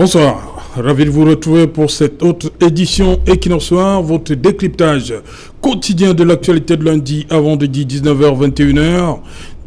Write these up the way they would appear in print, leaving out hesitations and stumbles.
Bonsoir, ravi de vous retrouver pour cette autre édition Equinox Soir, votre décryptage quotidien de l'actualité de lundi à vendredi 19h-21h,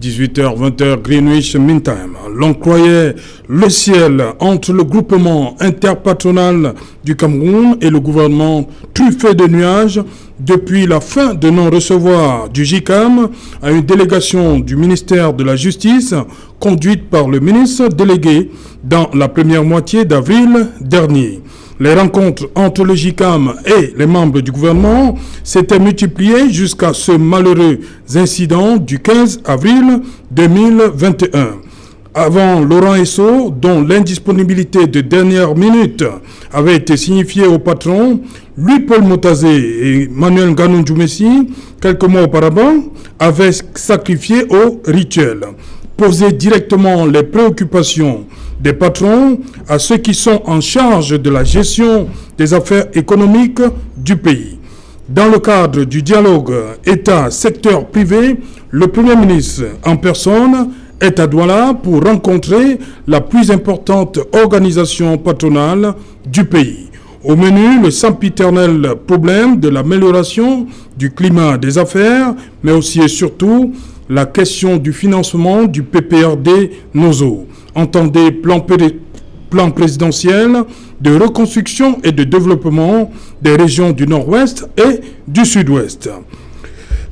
18h-20h Greenwich Mean Time. L'on croyait le ciel entre le groupement interpatronal du Cameroun et le gouvernement truffé de nuages depuis la fin de non-recevoir du JICAM à une délégation du ministère de la Justice conduite par le ministre délégué dans la première moitié d'avril dernier. Les rencontres entre le JICAM et les membres du gouvernement s'étaient multipliées jusqu'à ce malheureux incident du 15 avril 2021. Avant Laurent Esso, dont l'indisponibilité de dernière minute avait été signifiée au patron, Louis-Paul Motazé et Manuel Ganou-Djoumessi, quelques mois auparavant, avaient sacrifié au rituel. Poser directement les préoccupations des patrons à ceux qui sont en charge de la gestion des affaires économiques du pays. Dans le cadre du dialogue État-secteur privé, le Premier ministre en personne est à Douala pour rencontrer la plus importante organisation patronale du pays. Au menu, le sempiternel problème de l'amélioration du climat des affaires, mais aussi et surtout la question du financement du PPRD NOSO. Entendez plan présidentiel de reconstruction et de développement des régions du Nord-Ouest et du Sud-Ouest.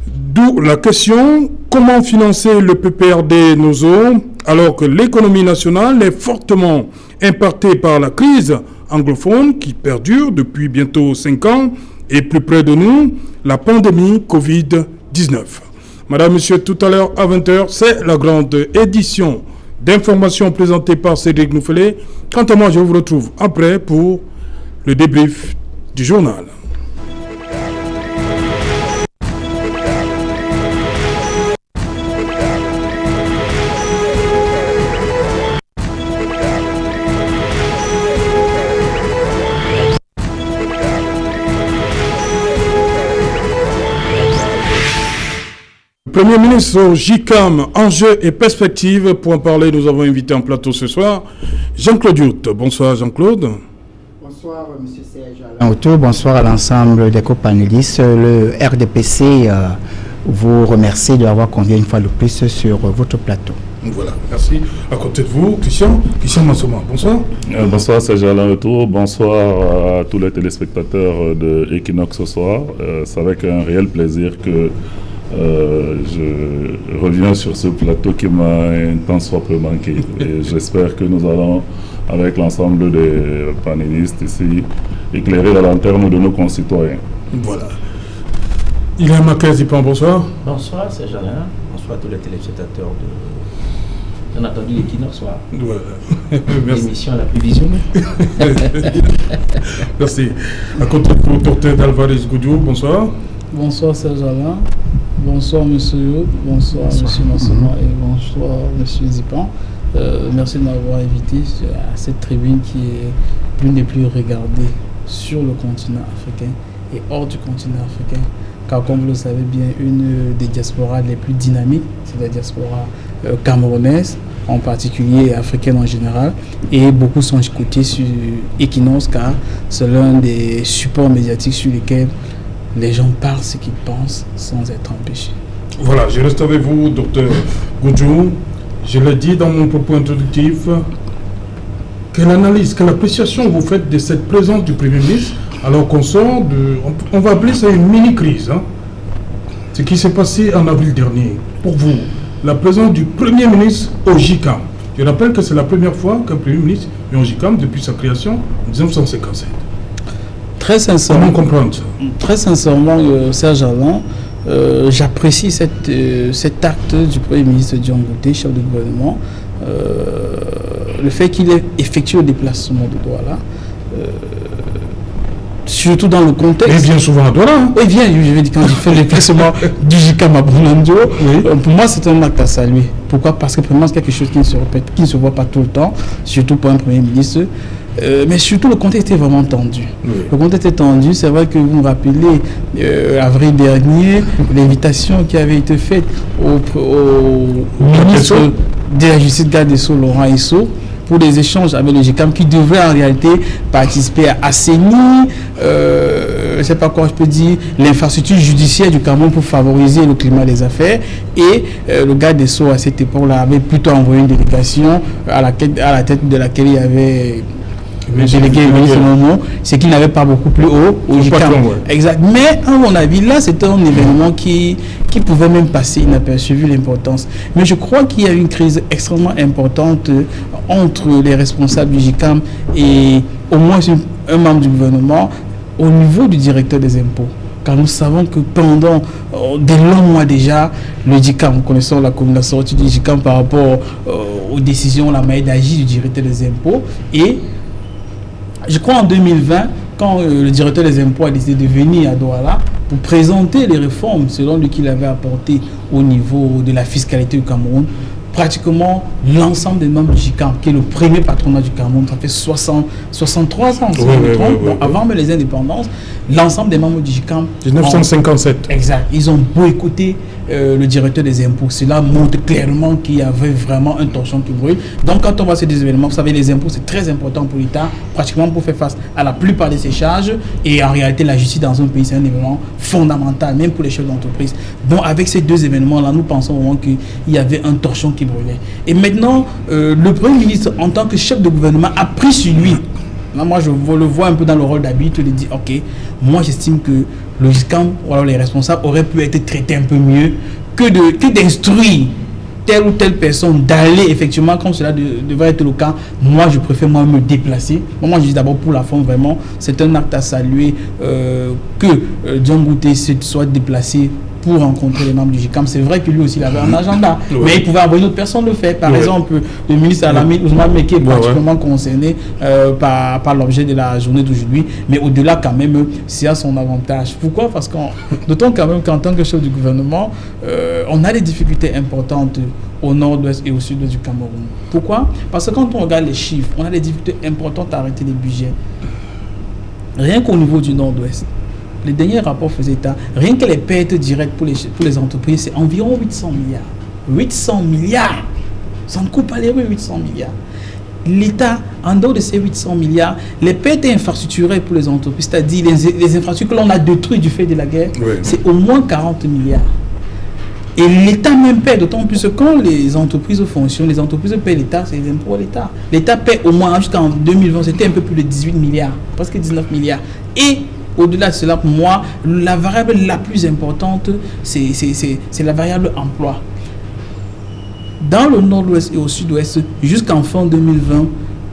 D'où la question, comment financer le PPRD NOSO alors que l'économie nationale est fortement impactée par la crise anglophone qui perdure depuis bientôt 5 ans et plus près de nous, la pandémie Covid-19. Madame, Monsieur, tout à l'heure à 20h, c'est la grande édition d'informations présentée par Cédric Noufelé. Quant à moi, je vous retrouve après pour le débrief du journal. Premier ministre au JICAM, enjeux et perspectives. Pour en parler, nous avons invité en plateau ce soir Jean-Claude Youth. Bonsoir Jean-Claude. Bonsoir M. Serge Alain. Bonsoir à l'ensemble des copanélistes. Le RDPC vous remercie de l'avoir convié une fois de plus sur votre plateau. Voilà, merci. À côté de vous, Christian Massoma. Bonsoir. Bonsoir Serge Alain Retour. Bonsoir à tous les téléspectateurs de Equinox ce soir. C'est avec un réel plaisir que je reviens sur ce plateau qui m'a un tant soit peu manqué. Et j'espère que nous allons, avec l'ensemble des panélistes ici, éclairer la lanterne de nos concitoyens. Voilà. Il est Makazipan, bonsoir. Bonsoir, c'est Jeannin. Bonsoir à tous les téléspectateurs de... Bien entendu, l'Equinox Soir. Voilà. L'émission la plus visionnée. Merci. À côté de vous, Dr Alvarez Goudiou, bonsoir. Bonsoir Serge Alain, bonsoir Monsieur Youd, bonsoir Monsieur Massoma et bonsoir Monsieur Zipan. Merci de m'avoir invité à cette tribune qui est l'une des plus regardées sur le continent africain et hors du continent africain. Car comme vous le savez bien, une des diasporas les plus dynamiques, c'est la diaspora camerounaise, en particulier et africaine en général. Et beaucoup sont écoutés sur Equinox car c'est l'un des supports médiatiques sur lesquels les gens parlent ce qu'ils pensent sans être empêchés. Voilà, je reste avec vous, Dr Goudjou. Je l'ai dit dans mon propos introductif. Quelle analyse, quelle appréciation vous faites de cette présence du Premier ministre alors qu'on sort de... On va appeler ça une mini-crise. Ce qui s'est passé en avril dernier. Pour vous, la présence du Premier ministre au JICAM. Je rappelle que c'est la première fois qu'un Premier ministre est au JICAM depuis sa création en 1957. Très sincèrement, comment comprendre ça? Très sincèrement, Serge Alain, j'apprécie cet acte du Premier ministre Dion Ngouté, chef du gouvernement, le fait qu'il ait effectué le déplacement de Douala, surtout dans le contexte. Il vient souvent à Douala. Il vient, je veux dire, quand il fait le déplacement du JICAM à Bounandio, pour moi c'est un acte à saluer. Pourquoi? Parce que vraiment c'est quelque chose qui ne se répète, qui ne se voit pas tout le temps, surtout pour un Premier ministre. Mais surtout, le contexte était vraiment tendu. Oui. Le contexte était tendu. C'est vrai que vous me rappelez, avril dernier, l'invitation qui avait été faite au ministre de la Justice, garde des Sceaux, Laurent Esso, pour des échanges avec le GICAM qui devrait en réalité participer à assainir, je ne sais pas quoi je peux dire, l'infrastructure judiciaire du Cameroun pour favoriser le climat des affaires. Et le garde des Sceaux à cette époque-là avait plutôt envoyé une délégation à la tête de laquelle il y avait le délégué c'est qu'il n'avait pas beaucoup plus haut au GICAM. Exact. Mais à mon avis, là, c'était un événement qui pouvait même passer inaperçu vu l'importance. Mais je crois qu'il y a une crise extrêmement importante entre les responsables du GICAM et au moins un membre du gouvernement au niveau du directeur des impôts. Car nous savons que pendant des longs mois déjà, le GICAM, nous connaissons la sortie du GICAM par rapport aux décisions, la manière d'agir du directeur des impôts. Et je crois en 2020, quand le directeur des impôts a décidé de venir à Douala pour présenter les réformes selon lui qu'il avait apportées au niveau de la fiscalité du Cameroun, pratiquement l'ensemble des membres du GICAM, qui est le premier patronat du Cameroun, ça fait 63 ans, si je me trompe, avant même les indépendances, l'ensemble des membres du GICAM... 1957. Exact. Ils ont boycotté le directeur des impôts. Cela montre clairement qu'il y avait vraiment un torchon qui brûle. Donc quand on voit ces deux événements, vous savez, les impôts, c'est très important pour l'État, pratiquement pour faire face à la plupart de ses charges. Et en réalité, la justice dans un pays, c'est un événement fondamental, même pour les chefs d'entreprise. Donc avec ces deux événements-là, nous pensons au moins qu'il y avait un torchon qui brûlait. Et maintenant, le Premier ministre, en tant que chef de gouvernement, a pris sur lui. Là, moi, je le vois un peu dans le rôle d'habitude, il dit, ok, moi, j'estime que le GICAM, ou alors les responsables, auraient pu être traités un peu mieux que d'instruire telle ou telle personne d'aller, effectivement, comme cela devrait être le cas. Moi, je préfère me déplacer. Moi, je dis d'abord pour la forme, vraiment, c'est un acte à saluer que John Gouté soit déplacé pour rencontrer les membres du GICAM. C'est vrai que lui aussi il avait un agenda, mais il pouvait envoyer une autre personne le faire. Par exemple, le ministre Alamine Ousmane Meké est particulièrement concerné par l'objet de la journée d'aujourd'hui, mais au-delà quand même, c'est à son avantage. Pourquoi? Parce que d'autant quand même qu'en tant que chef du gouvernement, on a des difficultés importantes au nord-ouest et au sud-ouest du Cameroun. Pourquoi? Parce que quand on regarde les chiffres, on a des difficultés importantes à arrêter les budgets. Rien qu'au niveau du nord-ouest, les derniers rapports faisaient état, rien que les pertes directes pour les entreprises, c'est environ 800 milliards. 800 milliards! Ça ne coupe pas les rues, 800 milliards. L'État, en dehors de ces 800 milliards, les pertes infrastructurelles pour les entreprises, c'est-à-dire les infrastructures que l'on a détruites du fait de la guerre, c'est au moins 40 milliards. Et l'État même paie, d'autant plus que quand les entreprises fonctionnent, les entreprises paient l'État, c'est les impôts à l'État. L'État paie au moins, jusqu'en 2020, c'était un peu plus de 18 milliards, presque 19 milliards. Et au-delà de cela, pour moi, la variable la plus importante, c'est la variable emploi. Dans le nord-ouest et au sud-ouest, jusqu'en fin 2020,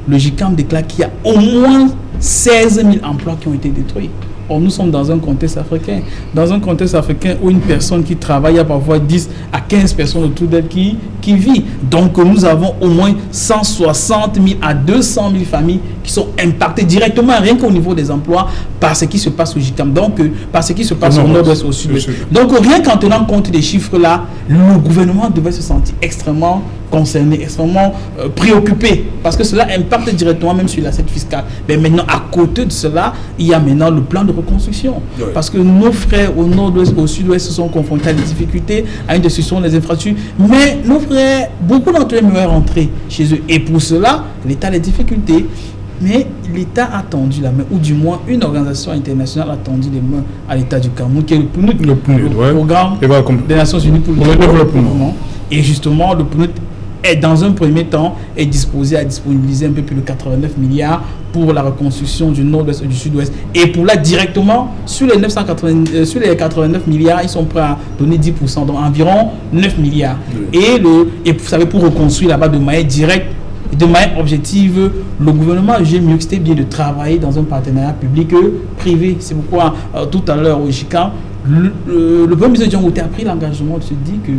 le GICAM déclare qu'il y a au moins 16 000 emplois qui ont été détruits. Or, nous sommes dans un contexte africain. Dans un contexte africain où une personne qui travaille, il y a parfois 10 à 15 personnes autour d'elle qui vit. Donc, nous avons au moins 160 000 à 200 000 familles qui sont impactées directement, rien qu'au niveau des emplois, par ce qui se passe au GICAM. Donc, par ce qui se passe au nord-ouest, au sud-ouest. Donc, rien qu'en tenant compte des chiffres-là, le gouvernement devait se sentir extrêmement concerné, extrêmement préoccupé, parce que cela impacte directement même sur l'assiette fiscale. Mais maintenant, à côté de cela, il y a maintenant le plan de reconstruction. Parce que nos frères au nord-ouest, au sud-ouest se sont confrontés à des difficultés, à une destruction des infrastructures. Mais nos frères, beaucoup d'entre eux aimeraient rentrer chez eux. Et pour cela, l'État a des difficultés. Mais l'État a tendu la main, ou du moins une organisation internationale a tendu les mains à l'État du Cameroun, qui est le PNUD, le programme des Nations Unies pour le développement. Et justement, le PNUD est dans un premier temps est disposé à disponibiliser un peu plus de 89 milliards pour la reconstruction du nord-ouest et du sud-ouest. Et pour là, directement, sur les 89 milliards, ils sont prêts à donner 10%, donc environ 9 milliards. Oui. Et vous savez, pour reconstruire là-bas de manière directe, de manière objective, le gouvernement a jugé mieux que c'était bien de travailler dans un partenariat public-privé. C'est pourquoi, tout à l'heure au GICAM, le Premier ministre John Gouté a pris l'engagement de se dire que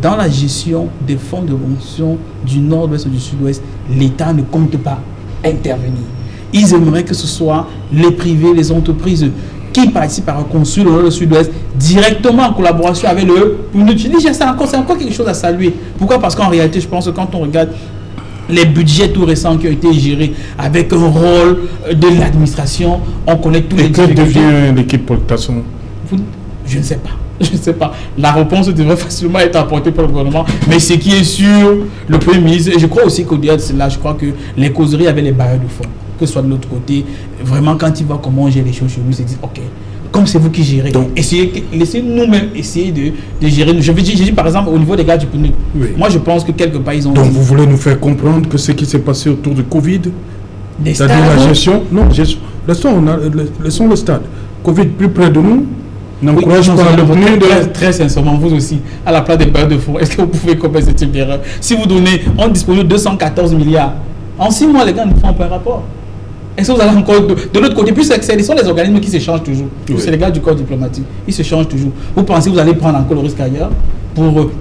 dans la gestion des fonds de reconstruction du nord-ouest et du sud-ouest, l'État ne compte pas intervenir. Ils aimeraient que ce soit les privés, les entreprises qui participent à reconstruire le nord et le sud-ouest directement en collaboration avec le PNUD. Je dis, c'est encore quelque chose à saluer. Pourquoi? Parce qu'en réalité, je pense que quand on regarde les budgets tout récents qui ont été gérés avec un rôle de l'administration, on connaît tous les difficultés. Que devient l'équipe pour le Tasson? Je ne sais pas. je ne sais pas. La réponse devrait facilement être apportée par le gouvernement. Mais ce qui est sûr, le Premier ministre, et je crois aussi qu'au-delà de cela, je crois que les causeries avaient les barrières de fond. Que ce soit de l'autre côté, vraiment, quand il voit comment on gère les choses chez lui, il se dit, ok, comme c'est vous qui gérez, donc laissez nous-mêmes essayer de gérer. Je dis par exemple au niveau des gars du PNU. Oui. Moi je pense que quelque part ils ont. Donc vous voulez nous faire comprendre que ce qui s'est passé autour du Covid, c'est-à-dire la gestion, laissons le stade. Covid plus près de nous, n'encourage pas le PNU de... Très sincèrement, vous aussi, à la place des barres de fonds, est-ce que vous pouvez commettre ce type d'erreur? Si vous donnez, on dispose de 214 milliards, en 6 mois les gars ne font pas un rapport. Est-ce que vous allez encore de l'autre côté, puis ce sont les organismes qui se changent toujours. Oui. C'est les gars du corps diplomatique, ils se changent toujours. Vous pensez que vous allez prendre encore le risque ailleurs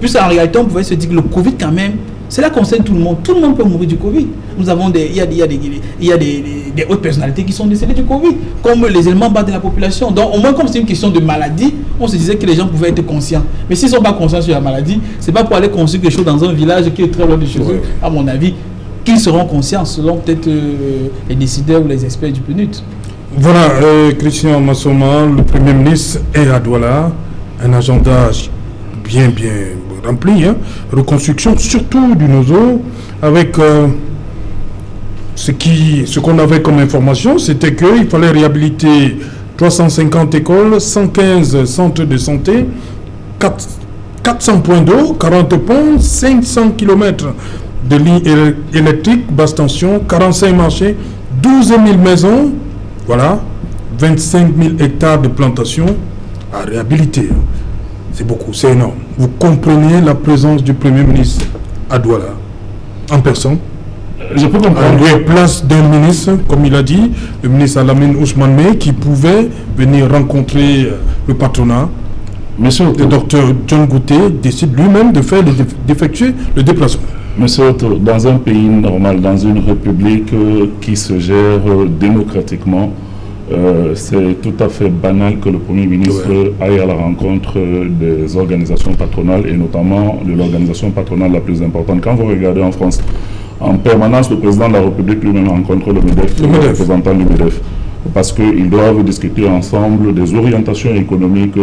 puis en réalité, on pouvait se dire que le Covid quand même, cela concerne tout le monde. Tout le monde peut mourir du Covid. Nous avons il y a des hautes personnalités qui sont décédées du Covid, comme les éléments bas de la population. Donc au moins comme c'est une question de maladie, on se disait que les gens pouvaient être conscients. Mais s'ils ne sont pas conscients sur la maladie, c'est pas pour aller construire quelque chose dans un village qui est très loin de chez eux, à mon avis. Qu'ils seront conscients selon peut-être les décideurs ou les experts du PNUD. Voilà, Christian Massoma, le Premier ministre est à Douala, un agenda bien rempli, hein, reconstruction surtout du Nozo, avec ce qu'on avait comme information, c'était qu'il fallait réhabiliter 350 écoles, 115 centres de santé, 400 points d'eau, 40 ponts, 500 km de lignes électriques, basse tension, 45 marchés, 12 000 maisons, voilà, 25 000 hectares de plantations à réhabiliter. C'est beaucoup, c'est énorme. Vous comprenez la présence du Premier ministre à Douala, en personne. Je peux comprendre. En place d'un ministre, comme il a dit, le ministre Alamine Ousmane Mey, qui pouvait venir rencontrer le patronat. Monsieur le docteur John Gouté décide lui-même d'effectuer le déplacement. Monsieur Otto, dans un pays normal, dans une république qui se gère démocratiquement, c'est tout à fait banal que le Premier ministre aille à la rencontre des organisations patronales et notamment de l'organisation patronale la plus importante. Quand vous regardez en France, en permanence, le président de la République lui-même rencontre le MEDEF, le représentant du MEDEF, parce qu'ils doivent discuter ensemble des orientations économiques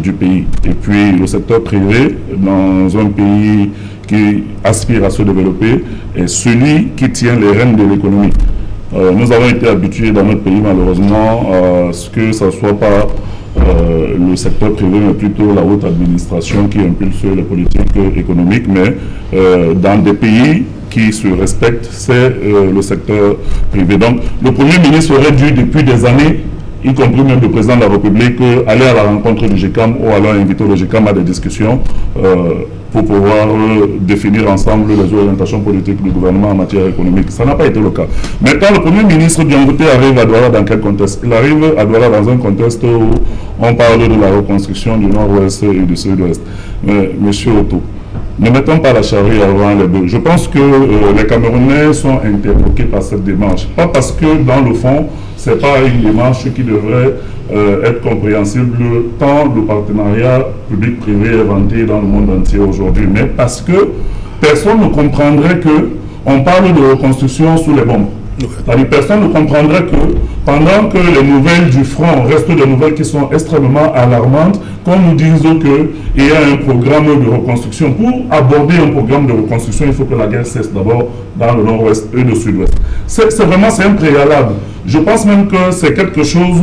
du pays. Et puis le secteur privé, dans un pays qui aspire à se développer, est celui qui tient les rênes de l'économie. Nous avons été habitués dans notre pays, malheureusement, à ce que ce ne soit pas le secteur privé, mais plutôt la haute administration qui impulse les politiques économiques. Mais dans des pays qui se respectent, c'est le secteur privé. Donc, le Premier ministre aurait dû, depuis des années, y compris même le président de la République, aller à la rencontre du GECAM ou alors inviter le GECAM à des discussions pour pouvoir définir ensemble les orientations politiques du gouvernement en matière économique. Ça n'a pas été le cas. Maintenant, le Premier ministre Diangoté arrive à Douala dans quel contexte? Il arrive à Douala dans un contexte où on parle de la reconstruction du nord-ouest et du sud-ouest. Mais, monsieur Otto, ne mettons pas la charrue avant les bœufs. Je pense que les Camerounais sont interloqués par cette démarche. Pas parce que, dans le fond, ce n'est pas une démarche qui devrait être compréhensible tant le partenariat public-privé est vanté dans le monde entier aujourd'hui, mais parce que personne ne comprendrait qu'on parle de reconstruction sous les bombes. C'est-à-dire personne ne comprendrait que pendant que les nouvelles du front restent des nouvelles qui sont extrêmement alarmantes, qu'on nous dise qu'il y a un programme de reconstruction. Pour aborder un programme de reconstruction, il faut que la guerre cesse d'abord dans le nord-ouest et le sud-ouest. C'est un préalable. Je pense même que c'est quelque chose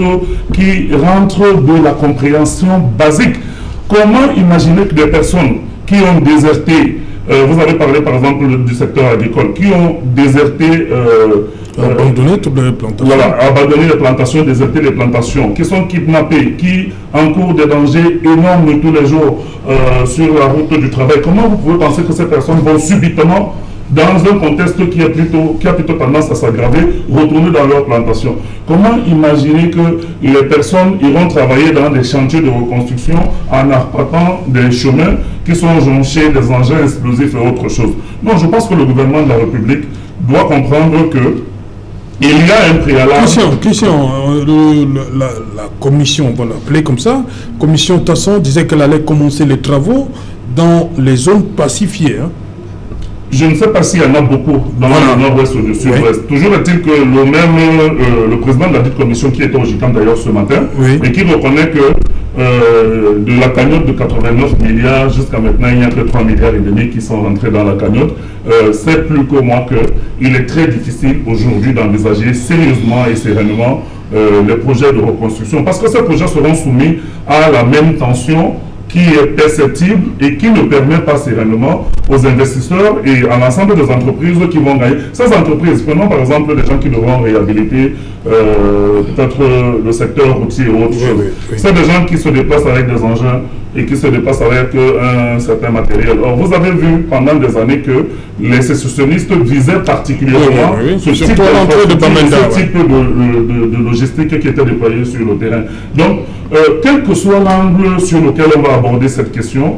qui rentre de la compréhension basique. Comment imaginer que des personnes qui ont déserté, vous avez parlé par exemple du secteur agricole, qui ont déserté... abandonné toutes les plantations. Voilà, abandonné les plantations, déserté les plantations, qui sont kidnappés, qui encourent des dangers énormes tous les jours sur la route du travail. Comment vous pouvez penser que ces personnes vont subitement, dans un contexte qui a plutôt tendance à s'aggraver, retourner dans leur plantation? Comment imaginer que les personnes iront travailler dans des chantiers de reconstruction en arpentant des chemins qui sont jonchés des engins explosifs et autre chose? Non, je pense que le gouvernement de la République doit comprendre que il y a un préalable. Christian, la commission, on va l'appeler comme ça, commission Tasson disait qu'elle allait commencer les travaux dans les zones pacifiées. Hein. Je ne sais pas s'il y en a beaucoup dans le nord-ouest ou le sud-ouest. Oui. Toujours est-il que le président de la dite commission qui était au GICAM d'ailleurs ce matin, et qui reconnaît que de la cagnotte de 89 milliards, jusqu'à maintenant, il n'y a que 3 milliards et demi qui sont rentrés dans la cagnotte. C'est plus que moi qu'il est très difficile aujourd'hui d'envisager sérieusement et sereinement les projets de reconstruction, parce que ces projets seront soumis à la même tension qui est perceptible et qui ne permet pas sereinement aux investisseurs et à l'ensemble des entreprises qui vont gagner. Ces entreprises, prenons par exemple les gens qui devront réhabiliter peut-être le secteur routier ou autre chose. C'est des gens qui se déplacent avec des engins et qui se déplacent avec un certain matériel. Or, vous avez vu pendant des années que les sécessionnistes visaient particulièrement ce type de logistique qui était déployée sur le terrain. Donc, quel que soit l'angle sur lequel on va aborder cette question,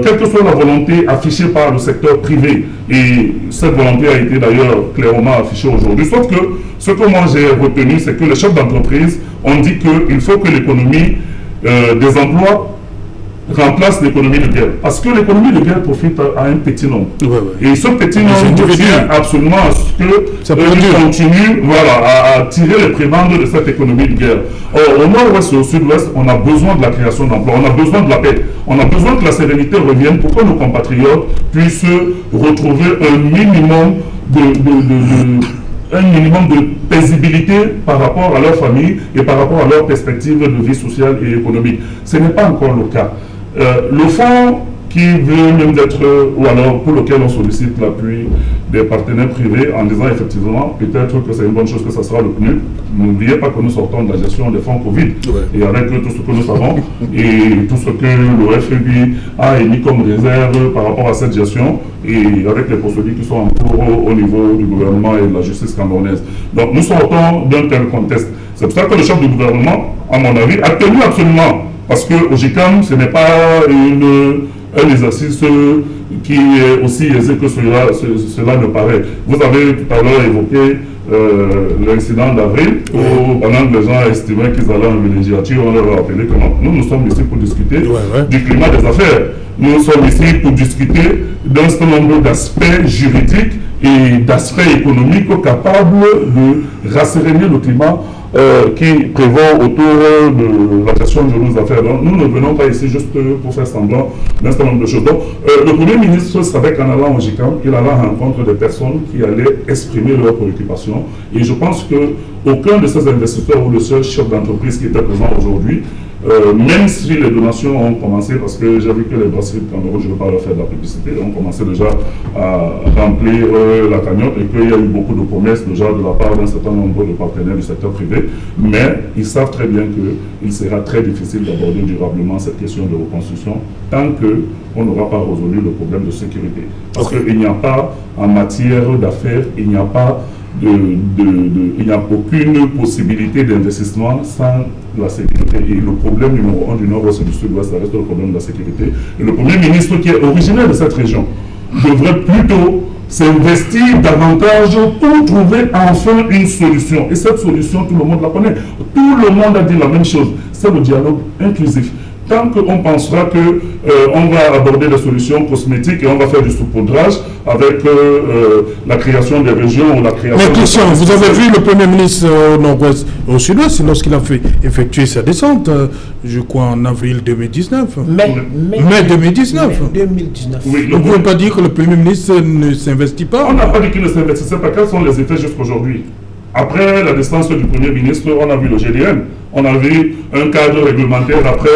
quelle que soit la volonté affichée par le secteur privé, et cette volonté a été d'ailleurs clairement affichée aujourd'hui, sauf que ce que moi j'ai retenu, c'est que les chefs d'entreprise ont dit qu'il faut que l'économie des emplois remplace l'économie de guerre. Parce que l'économie de guerre profite à un petit nombre. Et ce petit nombre tient absolument à ce que continue à tirer les prébendes de cette économie de guerre. Or, au nord-ouest et au sud-ouest, on a besoin de la création d'emplois, on a besoin de la paix, on a besoin que la sérénité revienne pour que nos compatriotes puissent retrouver un minimum de paisibilité par rapport à leur famille et par rapport à leur perspective de vie sociale et économique. Ce n'est pas encore le cas. Le fonds qui veut même d'être, ou alors pour lequel on sollicite l'appui des partenaires privés en disant effectivement, peut-être que c'est une bonne chose que ça sera le PNUD. N'oubliez pas que nous sortons de la gestion des fonds Covid. Et avec tout ce que nous savons et tout ce que le FEB a émis comme réserve par rapport à cette gestion et avec les procédures qui sont en cours au niveau du gouvernement et de la justice camerounaise. Donc nous sortons d'un tel contexte. C'est pour ça que le chef du gouvernement, à mon avis, a tenu absolument. Parce qu'au GICAM, ce n'est pas un exercice qui est aussi aisé que cela ne paraît. Vous avez tout à l'heure évoqué l'incident d'avril, où pendant que les gens estimaient qu'ils allaient en villégiature, on leur a rappelé que nous sommes ici pour discuter du climat des affaires. Nous sommes ici pour discuter d'un certain nombre d'aspects juridiques et d'aspects économiques capables de rasséréner le climat qui prévaut autour de la gestion de nos affaires. Donc, nous ne venons pas ici juste pour faire semblant d'un certain nombre de choses. Donc, le Premier ministre savait qu'en allant au GICAM, il allait à la rencontre des personnes qui allaient exprimer leurs préoccupations. Et je pense qu'aucun de ces investisseurs ou de ces chefs d'entreprise qui étaient présents aujourd'hui, même si les donations ont commencé, parce que j'ai vu que les brasseries de Cameroun, je ne veux pas leur faire de la publicité, ont commencé déjà à remplir la cagnotte et qu'il y a eu beaucoup de promesses déjà de la part d'un certain nombre de partenaires du secteur privé, mais ils savent très bien qu'il sera très difficile d'aborder durablement cette question de reconstruction tant qu'on n'aura pas résolu le problème de sécurité. Parce qu'il n'y a pas, en matière d'affaires, il n'y a pas il n'y a aucune possibilité d'investissement sans la sécurité. Et le problème numéro 1 du nord-ouest et du sud-ouest, ça reste le problème de la sécurité. Et le Premier ministre, qui est originaire de cette région, devrait plutôt s'investir davantage pour trouver enfin une solution. Et cette solution, tout le monde la connaît. Tout le monde a dit la même chose. C'est le dialogue inclusif. Tant qu'on pensera qu'on va aborder des solutions cosmétiques et on va faire du saupoudrage avec la création des régions ou la création... Mais Christian, vous avez vu le Premier ministre au nord-ouest, au sud-ouest, lorsqu'il a fait effectuer sa descente, je crois en avril 2019. Mai 2019. Oui, donc vous ne pouvez pas dire que le Premier ministre ne s'investit pas? On n'a pas dit qu'il ne s'investissait pas. Quels sont les effets jusqu'aujourd'hui? Après la descente du Premier ministre, on a vu le GDN. On a vu un cadre réglementaire après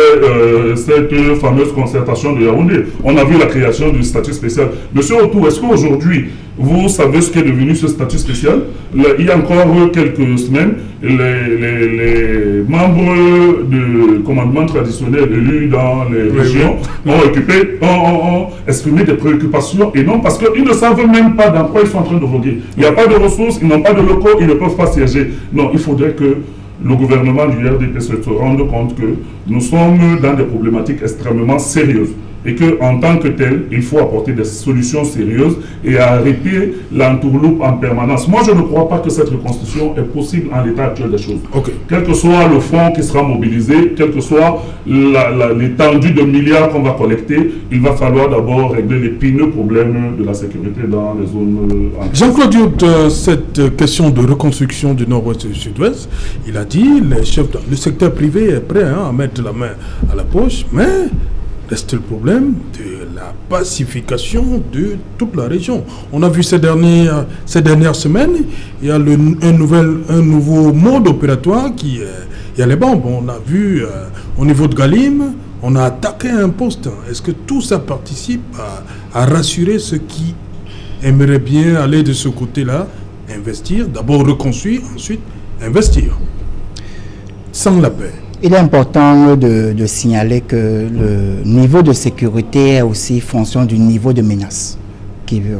cette fameuse concertation de Yaoundé. On a vu la création du statut spécial. Monsieur Otou, est-ce qu'aujourd'hui, vous savez ce qu'est devenu ce statut spécial? Il y a encore quelques semaines, les membres du commandement traditionnel élus dans les régions ont exprimé des préoccupations et non parce qu'ils ne savent même pas dans quoi ils sont en train de voguer. Il n'y a pas de ressources, ils n'ont pas de locaux, ils ne peuvent pas siéger. Non, il faudrait que le gouvernement du RDP se rende compte que nous sommes dans des problématiques extrêmement sérieuses. et qu'en tant que tel, il faut apporter des solutions sérieuses et arrêter l'entourloupe en permanence. Moi, je ne crois pas que cette reconstruction est possible en l'état actuel des choses. Okay. Quel que soit le fonds qui sera mobilisé, quelle que soit l'étendue de milliards qu'on va collecter, il va falloir d'abord régler l'épineux problème de la sécurité dans les zones... Jean-Claude Diop, cette question de reconstruction du nord-ouest et du sud-ouest, il a dit le secteur privé est prêt à mettre la main à la poche, mais reste le problème de la pacification de toute la région. On a vu ces dernières semaines, il y a un nouveau mode opératoire il y a les bombes. On a vu au niveau de Galim, on a attaqué un poste. Est-ce que tout ça participe à rassurer ceux qui aimeraient bien aller de ce côté-là, investir, d'abord reconstruire, ensuite investir, sans la paix? Il est important de signaler que le niveau de sécurité est aussi fonction du niveau de menace.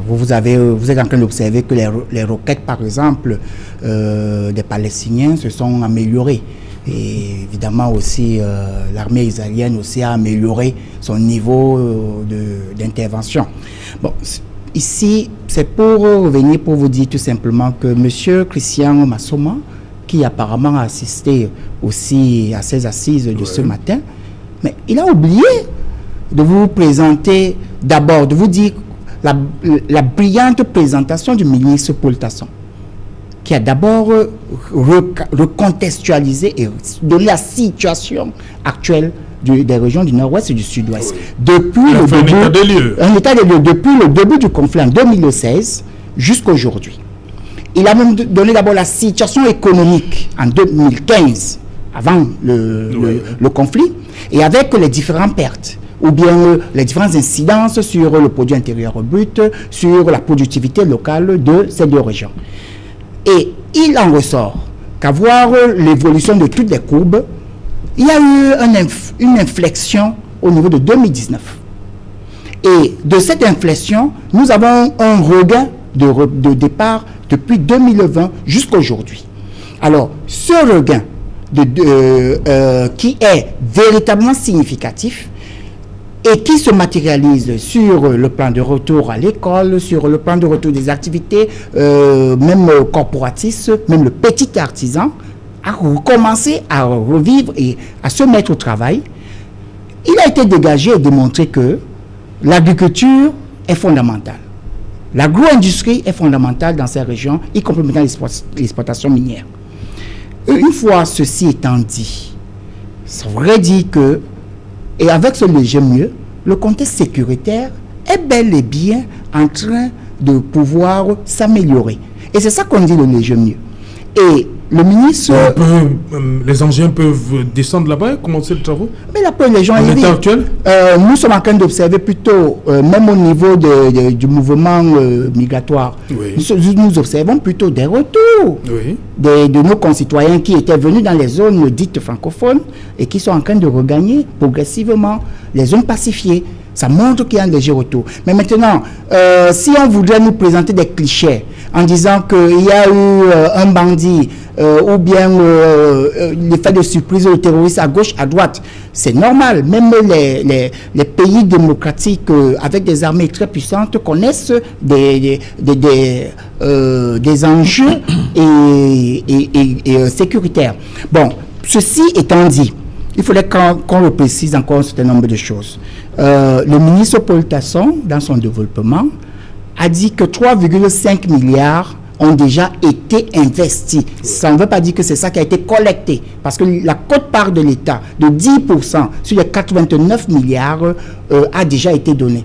Vous êtes en train d'observer que les roquettes, par exemple, des Palestiniens se sont améliorées. Et évidemment aussi, l'armée israélienne aussi a amélioré son niveau d'intervention. Bon, ici, c'est pour revenir pour vous dire tout simplement que M. Christian Massoma, qui apparemment a assisté aussi à ces assises de ce matin, mais il a oublié de vous présenter d'abord, de vous dire la brillante présentation du ministre Paul Tasson, qui a d'abord recontextualisé et donné la situation actuelle des régions du nord-ouest et du sud-ouest. Depuis un état des lieux. Depuis le début du conflit en 2016 jusqu'à aujourd'hui. Il a même donné d'abord la situation économique en 2015, avant le conflit, et avec les différentes pertes, ou bien les différentes incidences sur le produit intérieur brut, sur la productivité locale de ces deux régions. Et il en ressort qu'à voir l'évolution de toutes les courbes, il y a eu une inflexion au niveau de 2019. Et de cette inflexion, nous avons un regain de départ depuis 2020 jusqu'à aujourd'hui. Alors, ce regain qui est véritablement significatif et qui se matérialise sur le plan de retour à l'école, sur le plan de retour des activités, même corporatistes, même le petit artisan, a recommencé à revivre et à se mettre au travail. Il a été dégagé et démontré que l'agriculture est fondamentale. L'agro-industrie est fondamentale dans ces régions, y compris dans l'exploitation minière. Une fois ceci étant dit, ça voudrait dire que, et avec ce léger mieux, le contexte sécuritaire est bel et bien en train de pouvoir s'améliorer. Et c'est ça qu'on dit le léger mieux. Et le ministre... les engins peuvent descendre là-bas et commencer le travaux? Mais là, les gens... En état actuel? Nous sommes en train d'observer plutôt, même au niveau du mouvement migratoire, nous observons plutôt des retours de nos concitoyens qui étaient venus dans les zones dites francophones et qui sont en train de regagner progressivement les zones pacifiées. Ça montre qu'il y a un léger retour. Mais maintenant, si on voudrait nous présenter des clichés en disant qu'il y a eu un bandit ou bien l'effet de surprise de terroristes à gauche, à droite, c'est normal. Même les pays démocratiques avec des armées très puissantes connaissent des enjeux et sécuritaires. Bon, ceci étant dit, il faudrait qu'on le précise encore un certain nombre de choses. Le ministre Paul Tasson, dans son développement, a dit que 3,5 milliards ont déjà été investis. Ça ne veut pas dire que c'est ça qui a été collecté, parce que la quote-part de l'État de 10% sur les 89 milliards a déjà été donnée.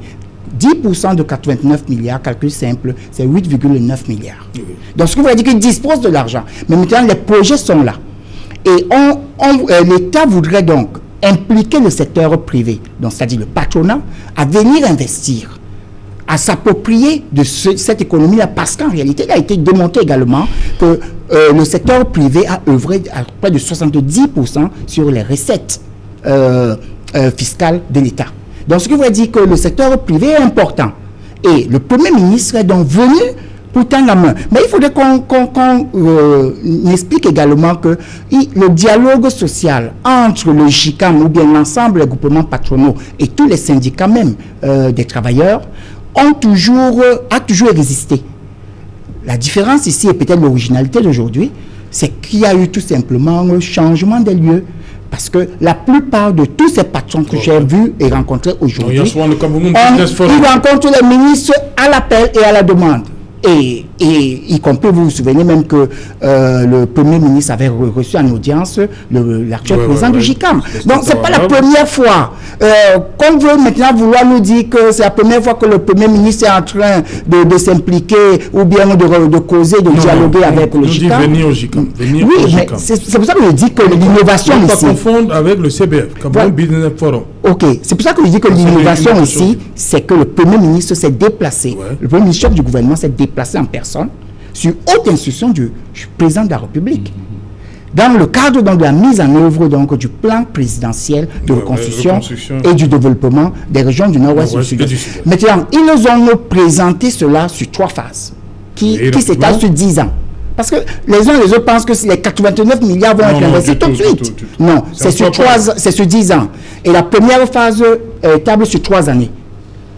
10% de 89 milliards, calcul simple, c'est 8,9 milliards. Donc ce qui veut dire qu'il dispose de l'argent. Mais maintenant, les projets sont là. Et l'État voudrait donc impliquer le secteur privé, donc c'est-à-dire le patronat, à venir investir, à s'approprier de cette économie-là, parce qu'en réalité, il a été démontré également que le secteur privé a œuvré à près de 70% sur les recettes fiscales de l'État. Donc, ce qui veut dire que le secteur privé est important. Et le Premier ministre est donc venu pour tendre la main. Mais il faudrait qu'on explique également que le dialogue social entre le GICAM ou bien l'ensemble des groupements patronaux et tous les syndicats même des travailleurs a toujours existé. La différence ici, et peut-être l'originalité d'aujourd'hui, c'est qu'il y a eu tout simplement un changement des lieux. Parce que la plupart de tous ces patrons que j'ai vus et rencontrés aujourd'hui, ils rencontrent les ministres à l'appel et à la demande. Et y compris, vous vous souvenez même que le Premier ministre avait reçu en audience l'actuel président du GICAM. Donc, ce n'est pas la première fois. Qu'on veut maintenant vouloir nous dire que c'est la première fois que le Premier ministre est en train de s'impliquer ou bien de causer, de dialoguer avec le GICAM. Venir au GICAM. Oui, mais c'est pour ça que je dis que l'innovation ici... On ne pas confondre avec le CBF, Cameroun Business Forum. Ok, c'est pour ça que je dis que l'innovation ici, c'est que le Premier ministre s'est déplacé. Le Premier ministre du gouvernement s'est déplacé en personne sur haute instruction du président de la République dans le cadre de la mise en œuvre du plan présidentiel de reconstruction et du développement des régions du Nord-Ouest et du Sud-Est. Maintenant, ils nous ont présenté cela sur 3 phases qui s'étalent sur 10 ans. Parce que les uns et les autres pensent que les 89 milliards vont être investis tout de suite. Non, c'est sur 10 ans. Et la première phase table sur 3 années.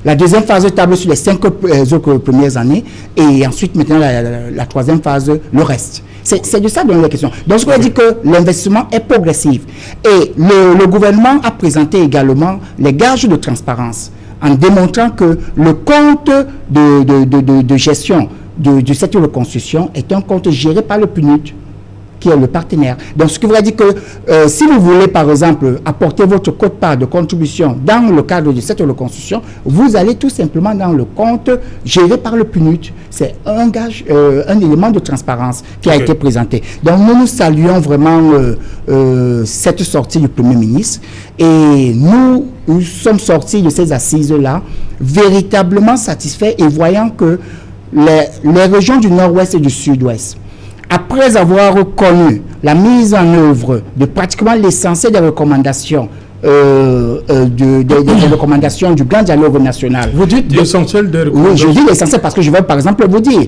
La deuxième phase table sur les 5 autres premières années. Et ensuite, maintenant, la troisième phase, le reste. C'est de ça dont il est question. Donc, ce qu'on dit que l'investissement est progressif. Et le gouvernement a présenté également les gages de transparence en démontrant que le compte de gestion du secteur de construction est un compte géré par le PNUD, qui est le partenaire. Donc, ce qui voudrait dire que si vous voulez, par exemple, apporter votre quote-part de contribution dans le cadre du secteur de construction, vous allez tout simplement dans le compte géré par le PNUD. C'est un gage, un élément de transparence qui a été présenté. Donc, nous saluons vraiment cette sortie du Premier ministre et nous sommes sortis de ces assises-là véritablement satisfaits et voyant que les régions du Nord-Ouest et du Sud-Ouest, après avoir connu la mise en œuvre de pratiquement l'essentiel des recommandations, des recommandations du grand dialogue national. Vous dites l'essentiel des recommandations? Oui, je dis l'essentiel parce que je vais par exemple vous dire,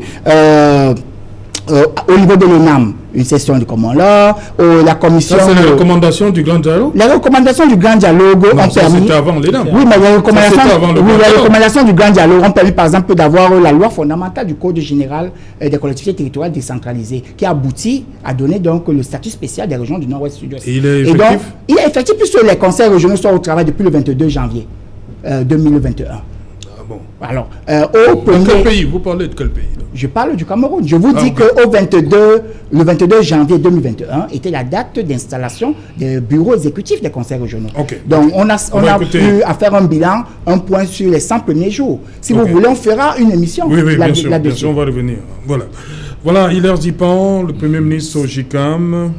au niveau de l'UNAM, une session de common law, la commission... Ça, c'est les recommandations du grand dialogue? Les recommandations du grand dialogue ont permis... c'était avant l'UNAM. Oui, mais les recommandations du grand dialogue ont permis, par exemple, d'avoir la loi fondamentale du Code général des collectivités territoriales décentralisées, qui aboutit à donner donc le statut spécial des régions du Nord-Ouest et Sud-Ouest. Et il est effectif? Et donc, il est effectif puisque les conseils régionaux sont au travail depuis le 22 janvier 2021. Bon. Alors, quel pays? Vous parlez de quel pays? Je parle du Cameroun. Je vous dis que le 22 janvier 2021 était la date d'installation des bureaux exécutifs des conseils régionaux. Donc, on a pu faire un bilan, un point sur les 100 premiers jours. Si vous voulez, on fera une émission. Oui, bien sûr, on va revenir. Voilà, Hilaire Zipan, le Premier ministre au GICAM.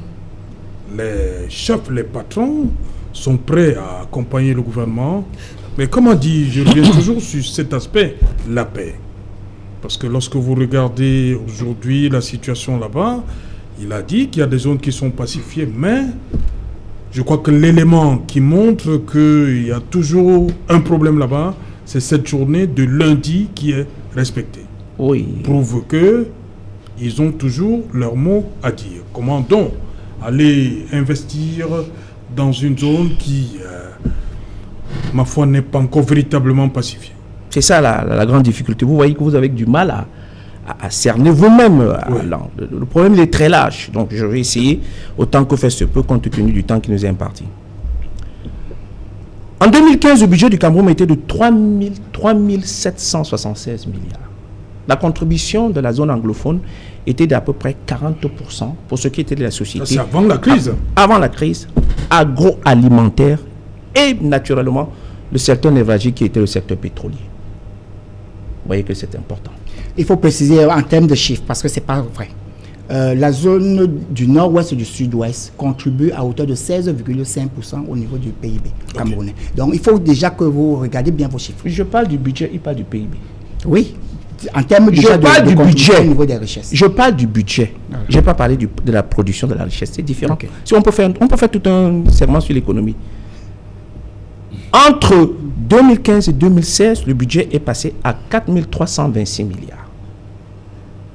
Les chefs, les patrons sont prêts à accompagner le gouvernement. Mais comment dire, je reviens toujours sur cet aspect, la paix. Parce que lorsque vous regardez aujourd'hui la situation là-bas, il a dit qu'il y a des zones qui sont pacifiées, mais je crois que l'élément qui montre qu'il y a toujours un problème là-bas, c'est cette journée de lundi qui est respectée. Oui. Prouve qu'ils ont toujours leur mot à dire. Comment donc aller investir dans une zone qui... ma foi, n'est pas encore véritablement pacifiée. C'est ça la grande difficulté. Vous voyez que vous avez du mal à cerner vous-même. Le problème, il est très large. Donc, je vais essayer autant que faire se peut, compte tenu du temps qui nous est imparti. En 2015, le budget du Cameroun était de 3 776 milliards. La contribution de la zone anglophone était d'à peu près 40% pour ce qui était de la société. C'est avant la crise. Avant la crise, agroalimentaire et naturellement le secteur névralgique qui était le secteur pétrolier. Vous voyez que c'est important. Il faut préciser en termes de chiffres parce que ce n'est pas vrai. La zone du nord-ouest et du sud-ouest contribue à hauteur de 16,5% au niveau du PIB camerounais. Donc il faut déjà que vous regardez bien vos chiffres. Je parle du budget, il parle du PIB. Oui, en termes de budget au niveau des richesses. Je parle du budget. Je n'ai pas parlé de la production de la richesse. C'est différent. Si on peut faire tout un segment sur l'économie. Entre 2015 et 2016, le budget est passé à 4 326 milliards.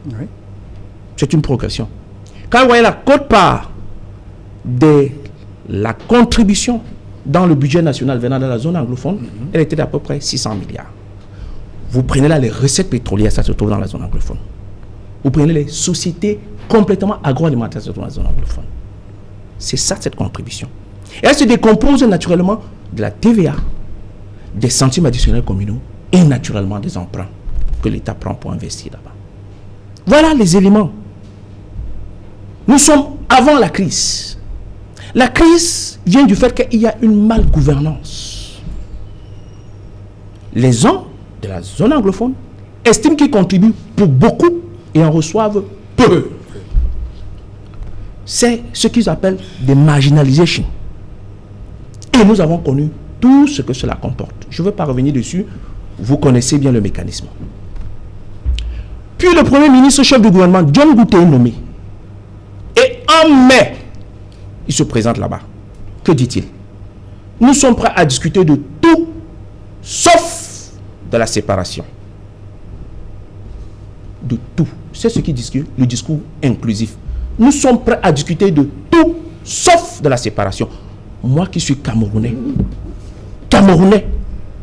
Oui. C'est une progression. Quand vous voyez la quote-part de la contribution dans le budget national venant de la zone anglophone, elle était d'à peu près 600 milliards. Vous prenez là les recettes pétrolières, ça se trouve dans la zone anglophone. Vous prenez les sociétés complètement agroalimentaires, ça se trouve dans la zone anglophone. C'est ça, cette contribution. Et elle se décompose naturellement de la TVA, des centimes additionnels communaux et naturellement des emprunts que l'État prend pour investir là-bas. Voilà les éléments. Nous sommes avant la crise. La crise vient du fait qu'il y a une malgouvernance. Les gens de la zone anglophone estiment qu'ils contribuent pour beaucoup et en reçoivent peu. C'est ce qu'ils appellent des marginalisations. Et nous avons connu tout ce que cela comporte. Je ne veux pas revenir dessus. Vous connaissez bien le mécanisme. Puis le Premier ministre, chef du gouvernement, John Gouté est nommé. Et en mai, il se présente là-bas. Que dit-il? Nous sommes prêts à discuter de tout, sauf de la séparation. De tout. C'est ce qui discute le discours inclusif. Nous sommes prêts à discuter de tout, sauf de la séparation. Moi qui suis Camerounais,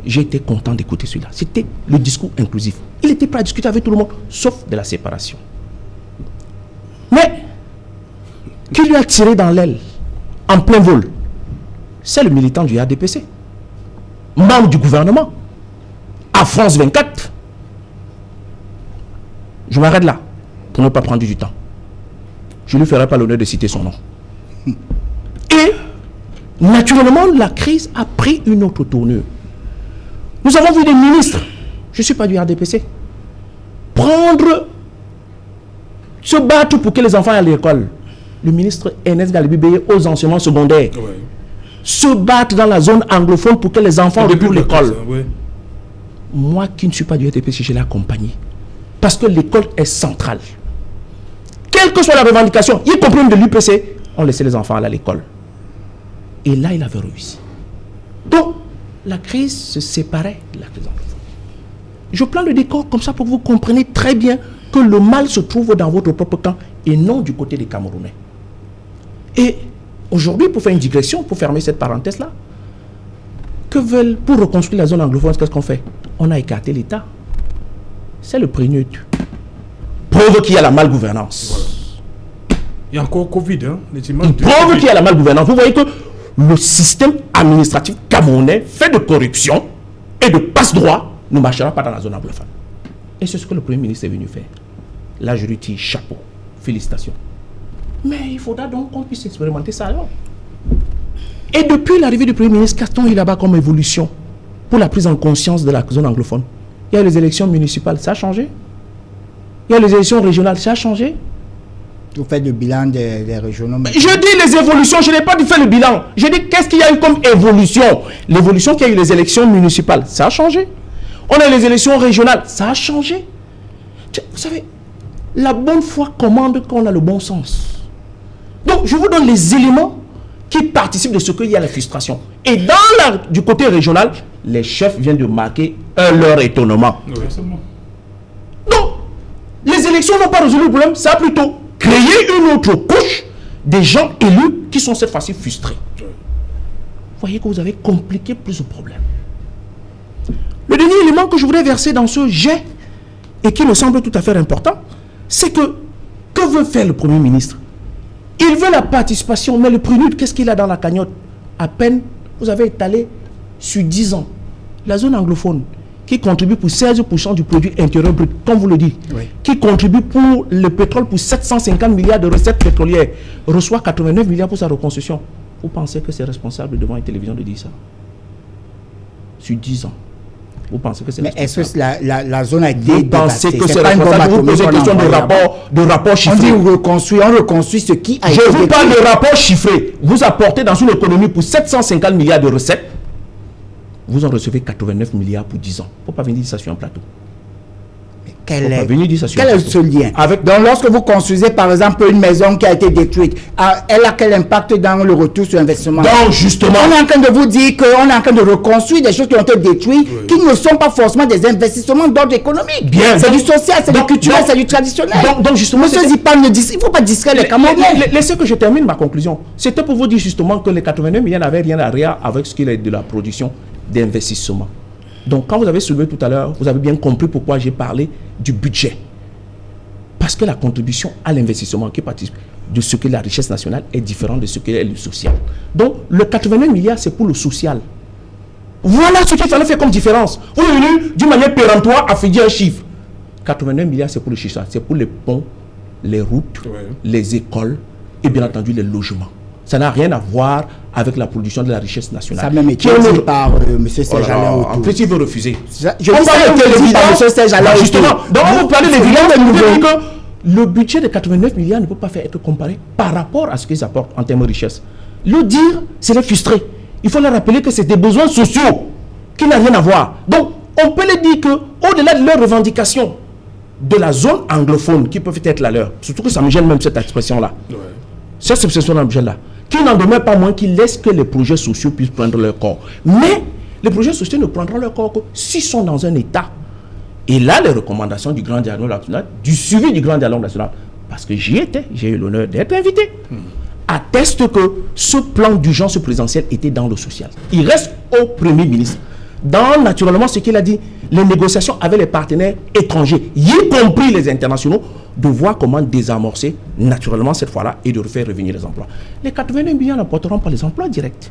j'ai été content d'écouter celui-là. C'était le discours inclusif. Il était prêt à discuter avec tout le monde, sauf de la séparation. Mais, qui lui a tiré dans l'aile, en plein vol? C'est le militant du RDPC, membre du gouvernement, à France 24. Je m'arrête là, pour ne pas prendre du temps. Je ne lui ferai pas l'honneur de citer son nom. Et, naturellement, la crise a pris une autre tournure. Nous avons vu des ministres, je ne suis pas du RDPC, se battre pour que les enfants aient à l'école. Le ministre Ernest Galibibé aux enseignements secondaires. Ouais. Se battre dans la zone anglophone pour que les enfants retrouvent l'école. Ouais. Moi qui ne suis pas du RDPC, je l'ai accompagné. Parce que l'école est centrale. Quelle que soit la revendication, y compris de l'UPC, on laissait les enfants aller à l'école. Et là, il avait réussi. Donc, la crise se séparait de la crise anglophone. Je plante le décor comme ça pour que vous compreniez très bien que le mal se trouve dans votre propre camp et non du côté des Camerounais. Et aujourd'hui, pour faire une digression, pour fermer cette parenthèse-là, pour reconstruire la zone anglophone, qu'est-ce qu'on fait? On a écarté l'État. C'est le prélude. Preuve qu'il y a la malgouvernance. Voilà. Il y a encore Covid, hein? Preuve qu'il y a la malgouvernance. Vous voyez que le système administratif camerounais fait de corruption et de passe-droit ne marchera pas dans la zone anglophone. Et c'est ce que le Premier ministre est venu faire. Là, je lui tire chapeau. Félicitations. Mais il faudra donc qu'on puisse expérimenter ça alors. Et depuis l'arrivée du Premier ministre, qu'attend il là-bas comme évolution pour la prise en conscience de la zone anglophone? Il y a les élections municipales, ça a changé. Il y a les élections régionales, ça a changé. Vous faites le bilan des régionaux. Je dis les évolutions, je n'ai pas dit faire le bilan. Je dis qu'est-ce qu'il y a eu comme évolution. L'évolution qu'il y a eu les élections municipales, ça a changé. On a les élections régionales, ça a changé. Vous savez, la bonne foi commande qu'on a le bon sens. Donc, je vous donne les éléments qui participent de ce qu'il y a la frustration. Et du côté régional, les chefs viennent de marquer leur étonnement. Oui. Donc, les élections n'ont pas résolu le problème, ça a plutôt créé une autre couche des gens élus qui sont cette fois-ci frustrés. Vous voyez que vous avez compliqué plus le problème. Le dernier élément que je voudrais verser dans ce jet et qui me semble tout à fait important, c'est que veut faire le Premier ministre? Il veut la participation, mais le prélude, qu'est-ce qu'il a dans la cagnotte? À peine, vous avez étalé sur 10 ans. La zone anglophone, qui contribue pour 16% du produit intérieur brut, comme vous le dites, oui, qui contribue pour le pétrole pour 750 milliards de recettes pétrolières, reçoit 89 milliards pour sa reconstruction. Vous pensez que c'est responsable devant une télévision de dire ça? Sur 10 ans. Vous pensez que c'est responsable? Mais est-ce que la zone a été Vous pensez que c'est responsable? Vous posez question de rapport chiffré. On reconstruit ce qui a été... Je vous parle de rapport chiffré. Vous apportez dans une économie pour 750 milliards de recettes, vous en recevez 89 milliards pour 10 ans. Il ne faut pas venir dire ça sur un plateau. Mais Quel Faut pas est, venir dire ça sur quel est le ce lien Avec- Donc, lorsque vous construisez, par exemple, une maison qui a été détruite, elle a quel impact dans le retour sur investissement? Donc, justement, On est en train de vous dire qu'on est en train de reconstruire des choses qui ont été détruites, qui ne sont pas forcément des investissements d'ordre économique. Bien. C'est du social, c'est du Donc- culturel, donc- c'est du traditionnel. donc, justement, Monsieur c'était- Zipan, il ne faut pas distraire les Camerounais. Laissez que je termine ma conclusion. C'était pour vous dire justement que les 89 millions n'avaient rien à voir avec ce qu'il est de la production d'investissement. Donc, quand vous avez soulevé tout à l'heure, vous avez bien compris pourquoi j'ai parlé du budget. Parce que la contribution à l'investissement qui participe de ce que la richesse nationale est différente de ce qu'est le social. Donc, le 89 milliards, c'est pour le social. Voilà ce qu'il fallait faire comme différence. Vous êtes venu d'une manière péremptoire à faire dire un chiffre. 89 milliards, c'est pour le chiffre. C'est pour les ponts, les routes, les écoles et bien entendu les logements. Ça n'a rien à voir avec la production de la richesse nationale. Ça a même été Qui est dit par M. Serge Alain en autour. plus, il veut refuser. Je dis ça a été dit par M. Serge Alain Justement, autour. donc vous parlez des C'est milliards, rien de vous nouveau. dites que le budget de 89 milliards ne peut pas faire être comparé par rapport à ce qu'ils apportent en termes de richesse. Le dire, c'est les frustrer. Il faut leur rappeler que c'est des besoins sociaux qui n'ont rien à voir. Donc, on peut les dire qu'au-delà de leurs revendications de la zone anglophone qui peuvent être la leur, surtout que ça me gêne même cette expression-là. Cette expression-là me gêne là. Qui n'en demeure pas moins qu'ils laissent que les projets sociaux puissent prendre leur corps. Mais les projets sociaux ne prendront leur corps que s'ils sont dans un état. Et là, les recommandations du Grand Dialogue National, du suivi du Grand Dialogue National, parce que j'y étais, j'ai eu l'honneur d'être invité, attestent que ce plan d'urgence présidentiel était dans le social. Il reste au Premier ministre. Dans, naturellement, ce qu'il a dit, les négociations avec les partenaires étrangers, y compris les internationaux, de voir comment désamorcer naturellement cette fois-là et de refaire revenir les emplois. Les 89 millions n'apporteront pas les emplois directs.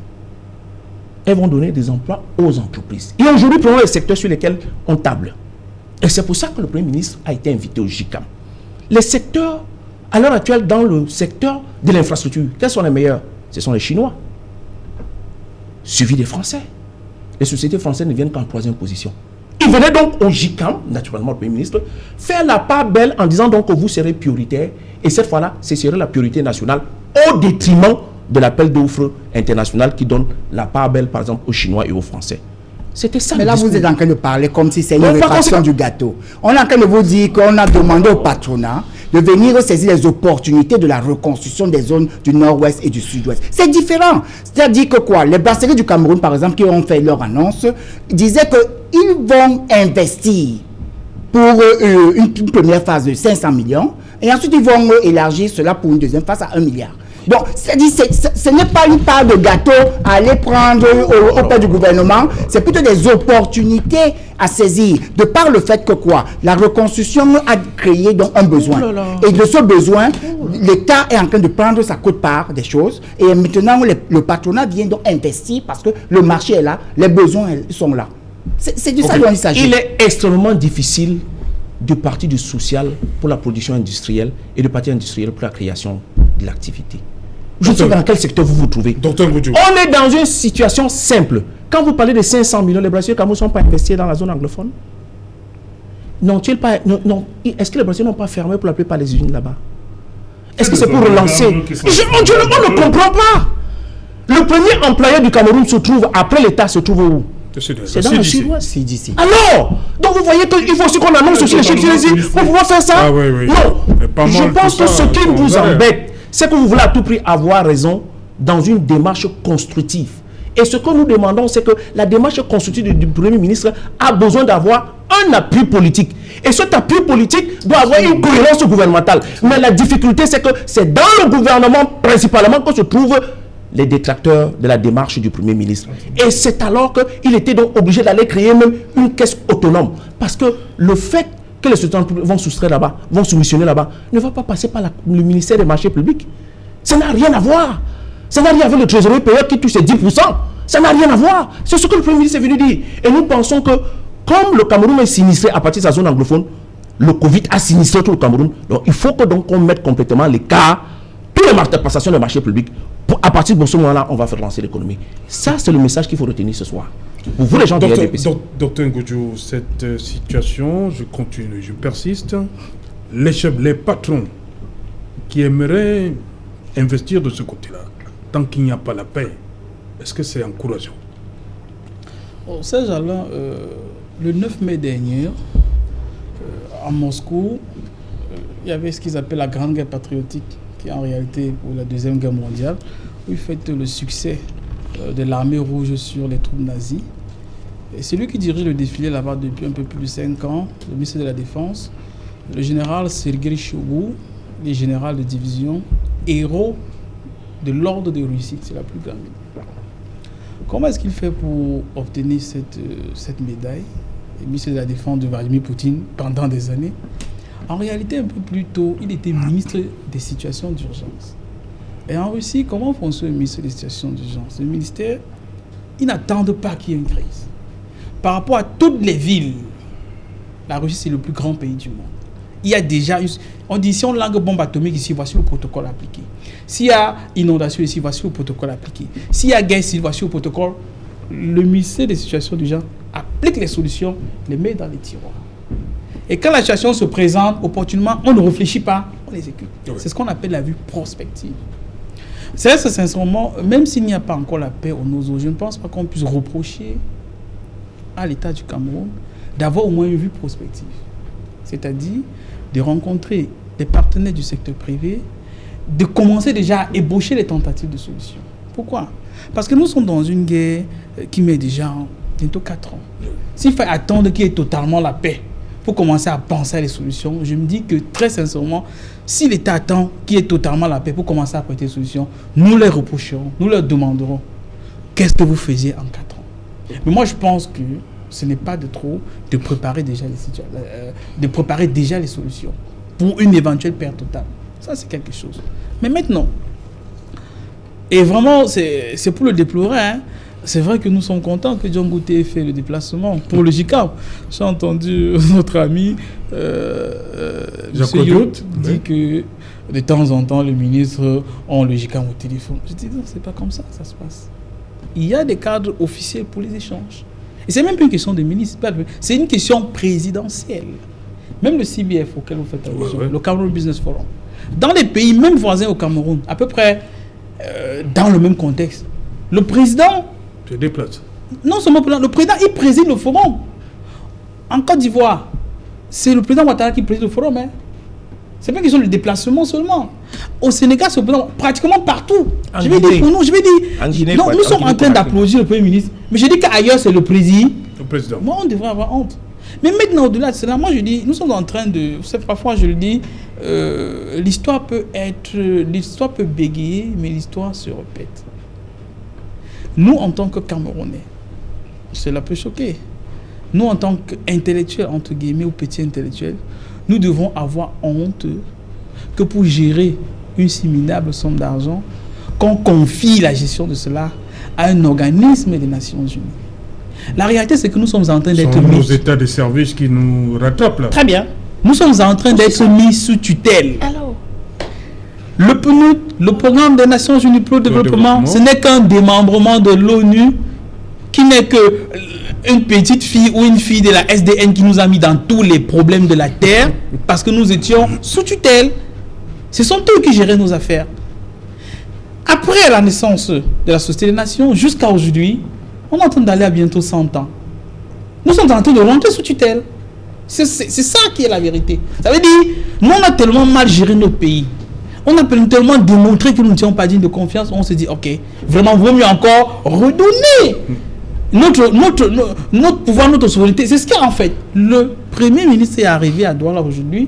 Elles vont donner des emplois aux entreprises. Et aujourd'hui, prenons les secteurs sur lesquels on table. Et c'est pour ça que le Premier ministre a été invité au GICAM. Les secteurs, à l'heure actuelle, dans le secteur de l'infrastructure, quels sont les meilleurs? Ce sont les Chinois, suivis des Français. Les sociétés françaises ne viennent qu'en 3e position. Il venait donc au GICAM, naturellement le Premier ministre, faire la part belle en disant donc que vous serez prioritaire. Et cette fois-là, ce serait la priorité nationale au détriment de l'appel d'offres international qui donne la part belle, par exemple, aux Chinois et aux Français. C'était ça. Mais là, vous êtes en train de parler comme si c'est une Donc, par répartition conséquent- du gâteau. On est en train de vous dire qu'on a demandé au patronat de venir saisir les opportunités de la reconstruction des zones du nord-ouest et du sud-ouest. C'est différent. C'est-à-dire que quoi? Les brasseries du Cameroun, par exemple, qui ont fait leur annonce, disaient qu'ils vont investir pour une première phase de 500 millions et ensuite ils vont élargir cela pour une deuxième phase à 1 milliard. Donc, c'est-à-dire, ce n'est pas une part de gâteau à aller prendre auprès du gouvernement, c'est plutôt des opportunités à saisir, de par le fait que quoi, la reconstruction a créé donc un besoin. Et de ce besoin, l'État est en train de prendre sa quote-part des choses, et maintenant le patronat vient donc investir parce que le marché est là, les besoins sont là. C'est de ça dont il s'agit. Il est extrêmement difficile de partir du social pour la production industrielle et de partir industrielle pour la création de l'activité. Je ne sais pas dans quel secteur vous vous trouvez. Docteur Ngoudjou. On est dans une situation simple. Quand vous parlez de 500 millions, les brasseries Cameroun ne sont pas investis dans la zone anglophone? N'ont-ils pas, non. Est-ce que les brasseries n'ont pas fermé pour la plupart des usines là-bas? Est-ce que c'est pour relancer? On ne comprend pas. Le premier employeur du Cameroun se trouve, après l'État, se trouve où? C'est dans le sud-ouest. C'est d'ici. Alors, donc vous voyez qu'il faut aussi qu'on annonce aussi les chiffres pour pouvoir faire ça. Ah, oui, oui. Mais pas Non, je mal pense que que ça, ce qui on vous verra. embête, c'est que vous voulez à tout prix avoir raison dans une démarche constructive. Et ce que nous demandons, c'est que la démarche constructive du Premier ministre a besoin d'avoir un appui politique. Et cet appui politique doit avoir une cohérence gouvernementale. Mais la difficulté, c'est que c'est dans le gouvernement principalement que se trouvent les détracteurs de la démarche du Premier ministre. Et c'est alors qu'il était donc obligé d'aller créer même une caisse autonome. Parce que le fait que les sociétés vont soustraire là-bas, vont soumissionner là-bas, ne va pas passer par le ministère des marchés publics. Ça n'a rien à voir. Ça n'a rien à voir avec le trésorier payeur qui touche ses 10%. Ça n'a rien à voir. C'est ce que le Premier ministre est venu dire. Et nous pensons que, comme le Cameroun est sinistré à partir de sa zone anglophone, le Covid a sinistré tout le Cameroun. Donc il faut que donc on mette complètement l'écart, toutes les passations des marchés publics. À partir de ce moment-là, on va faire lancer l'économie. Ça, c'est le message qu'il faut retenir ce soir. Pour vous, les gens de RDPC. Docteur Ngoudjou, cette situation, je continue, je persiste. Les chefs, les patrons qui aimeraient investir de ce côté-là, tant qu'il n'y a pas la paix, est-ce que c'est encourageant? Serge Alain, le 9 mai dernier, à Moscou, il y avait ce qu'ils appellent la Grande Guerre patriotique, qui est en réalité pour la Deuxième Guerre mondiale, où il fête le succès de l'armée rouge sur les troupes nazies. Et c'est lui qui dirige le défilé là-bas depuis un peu plus de 5 ans, le ministre de la Défense, le général Sergei Shoigu, les généraux de division, héros de l'ordre de Russie, c'est la plus grande. Comment est-ce qu'il fait pour obtenir cette médaille? Le ministre de la Défense de Vladimir Poutine pendant des années. En réalité, un peu plus tôt, il était ministre des situations d'urgence. Et en Russie, comment fonctionne le ministère des situations d'urgence? Le ministère, ils n'attendent pas qu'il y ait une crise. Par rapport à toutes les villes, la Russie, c'est le plus grand pays du monde. Il y a déjà, on dit, si on lance bombe atomique ici, voici le protocole appliqué. S'il y a inondation ici, voici le protocole appliqué. S'il y a guerre ici, voici le protocole. Le ministère des situations d'urgence applique les solutions, les met dans les tiroirs. Et quand la situation se présente opportunément, on ne réfléchit pas, on exécute. Oui. C'est ce qu'on appelle la vue prospective. C'est vrai que sincèrement, même s'il n'y a pas encore la paix au Nozo, je ne pense pas qu'on puisse reprocher à l'État du Cameroun d'avoir au moins une vue prospective. C'est-à-dire de rencontrer des partenaires du secteur privé, de commencer déjà à ébaucher les tentatives de solutions. Pourquoi? Parce que nous sommes dans une guerre qui met déjà bientôt 4 ans. S'il faut attendre qu'il y ait totalement la paix pour commencer à penser à des solutions, je me dis que très sincèrement, si l'État attend qu'il y ait totalement la paix pour commencer à apporter des solutions, nous les reprocherons, nous leur demanderons qu'est-ce que vous faisiez en 4 ans. Mais moi je pense que ce n'est pas de trop de préparer déjà les solutions pour une éventuelle perte totale. Ça c'est quelque chose. Mais maintenant, et vraiment c'est pour le déplorer, hein, c'est vrai que nous sommes contents que John Gouté ait fait le déplacement pour le JICAM. J'ai entendu notre ami Jacques Yout dit que de temps en temps les ministres ont le JICAM au téléphone. Je dis non, c'est pas comme ça que ça se passe. Il y a des cadres officiels pour les échanges. Et c'est même pas une question de ministre, c'est une question présidentielle. Même le CBF auquel vous faites allusion, le Cameroun Business Forum, dans les pays même voisins au Cameroun, à peu près dans le même contexte, le président se déplace. Non seulement le président, il préside le forum. En Côte d'Ivoire, c'est le président Ouattara qui préside le forum. Hein. C'est pas une question de déplacement seulement. Au Sénégal, c'est pratiquement partout. Je vais dire pour nous, donc nous sommes en train d'applaudir le Premier ministre. Mais je dis qu'ailleurs, c'est le président. Moi, on devrait avoir honte. Mais maintenant, au-delà de cela, moi, je dis, nous sommes en train de... Parfois, je le dis, l'histoire peut bégayer, mais l'histoire se répète. Nous, en tant que Camerounais, cela peut choquer. Nous, en tant qu'intellectuels, entre guillemets, ou petits intellectuels, nous devons avoir honte que pour gérer une si minable somme d'argent, qu'on confie la gestion de cela à un organisme des Nations Unies. La réalité, c'est que nous sommes en train d'être mis... nos états de service qui nous rattrapent là. Très bien. Nous sommes en train d'être mis sous tutelle. Alors, le programme des Nations Unies pour le développement, ce n'est qu'un démembrement de l'ONU qui n'est que une petite fille ou une fille de la SDN qui nous a mis dans tous les problèmes de la Terre parce que nous étions sous tutelle. Ce sont eux qui géraient nos affaires. Après la naissance de la Société des Nations, jusqu'à aujourd'hui, on est en train d'aller à bientôt 100 ans. Nous sommes en train de rentrer sous tutelle. C'est ça qui est la vérité. Ça veut dire, nous on a tellement mal géré notre pays. On a tellement démontré que nous ne sommes pas dignes de confiance. On se dit, ok, vraiment, vaut mieux encore redonner notre pouvoir, notre souveraineté. C'est ce qu'en fait, le Premier ministre est arrivé à Douala aujourd'hui,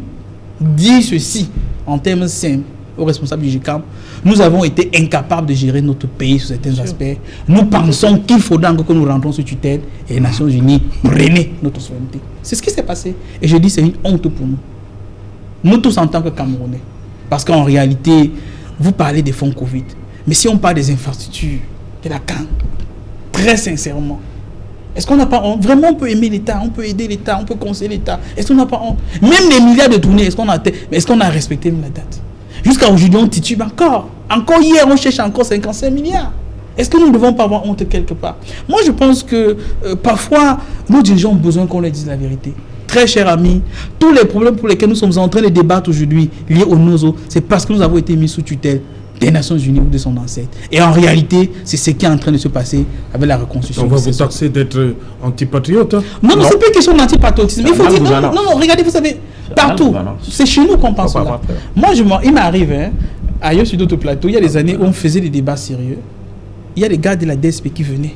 dit ceci, en termes simples, aux responsables du GICAM. Nous avons été incapables de gérer notre pays sur certains aspects. Nous pensons qu'il faudra encore que nous rentrons sous tutelle et les Nations Unies prennent notre souveraineté. C'est ce qui s'est passé. Et je dis, c'est une honte pour nous. Nous tous en tant que Camerounais. Parce qu'en réalité, vous parlez des fonds Covid. Mais si on parle des infrastructures, de la CAN, très sincèrement, est-ce qu'on n'a pas honte? Vraiment, on peut aimer l'État, on peut aider l'État, on peut conseiller l'État. Est-ce qu'on n'a pas honte? Même les milliards de tournées, est-ce qu'on a respecté la date? Jusqu'à aujourd'hui, on titube encore. Encore hier, on cherche encore 55 milliards. Est-ce que nous ne devons pas avoir honte quelque part? Moi, je pense que parfois, nos dirigeants ont besoin qu'on leur dise la vérité. Très chers amis, tous les problèmes pour lesquels nous sommes en train de débattre aujourd'hui, liés au NOZO, c'est parce que nous avons été mis sous tutelle. des Nations Unies ou de son ancêtre. Et en réalité, c'est ce qui est en train de se passer avec la reconstruction. On va vous taxer d'être antipatriote. Non, c'est pas une question d'antipatriotisme. Il faut dire, non, regardez, vous savez, partout, c'est chez nous qu'on pense là. Moi, il m'arrive, ailleurs sur d'autres plateaux, il y a des années où on faisait des débats sérieux. Il y a des gars de la DSP qui venaient.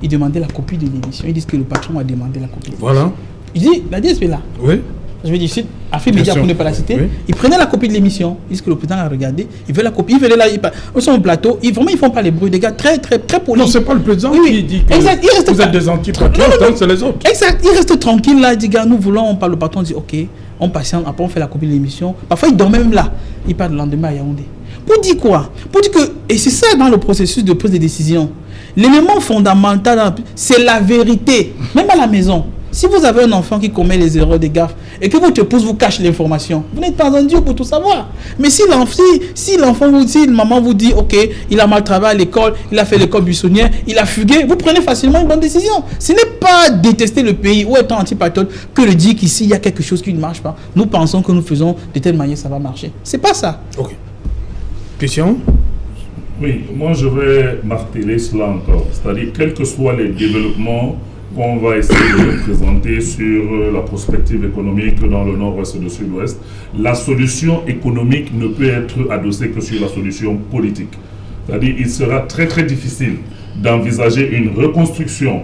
Ils demandaient la copie de l'émission. Ils disent que le patron a demandé la copie. Voilà. Je dis, la DSP là. Oui. Je vais dire, a fait média pour ne pas la citer. Oui. Ils prenaient la copie de l'émission. Ils disent que le président a regardé. Ils veulent la copie. Ils veulent là. Ils sont au plateau. Vraiment, ils ne font pas les bruits. Des gars très polis. Non, ce n'est pas le président qui dit que exact. Vous êtes des antipatriotes, c'est les autres. Exact. Ils restent tranquilles là. Ils disent, gars, nous voulons. On parle au patron. On dit, ok, on patiente. Après, on fait la copie de l'émission. Parfois, ils dorment même là. Ils partent le lendemain à Yaoundé. Pour dire quoi? Pour dire que, et c'est ça dans le processus de prise de décision. L'élément fondamental, c'est la vérité. Même à la maison. Si vous avez un enfant qui commet les erreurs, des gaffes, et que votre épouse vous cache l'information, vous n'êtes pas un Dieu pour tout savoir. Mais si maman vous dit, ok, il a mal travaillé à l'école, il a fait l'école buissonnière, il a fugué, vous prenez facilement une bonne décision. Ce n'est pas détester le pays ou être antipatriote que de dire qu'ici, il y a quelque chose qui ne marche pas. Nous pensons que nous faisons de telle manière, ça va marcher. C'est pas ça. Ok. Question? Oui, moi je vais marteler cela encore. C'est-à-dire, quels que soient les développements qu'on va essayer de présenter sur la prospective économique dans le nord-ouest et le sud-ouest, la solution économique ne peut être adossée que sur la solution politique. C'est-à-dire il sera très très difficile d'envisager une reconstruction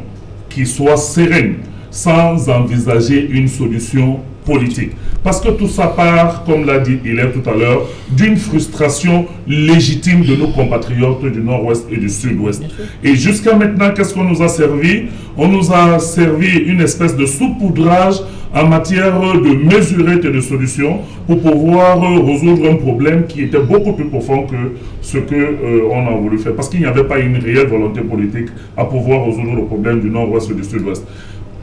qui soit sereine sans envisager une solution politique. Parce que tout ça part, comme l'a dit Hilaire tout à l'heure, d'une frustration légitime de nos compatriotes du nord-ouest et du sud-ouest. Et jusqu'à maintenant, qu'est-ce qu'on nous a servi? On nous a servi une espèce de saupoudrage en matière de mesurettes et de solutions pour pouvoir résoudre un problème qui était beaucoup plus profond que ce qu'on a voulu faire. Parce qu'il n'y avait pas une réelle volonté politique à pouvoir résoudre le problème du nord-ouest et du sud-ouest.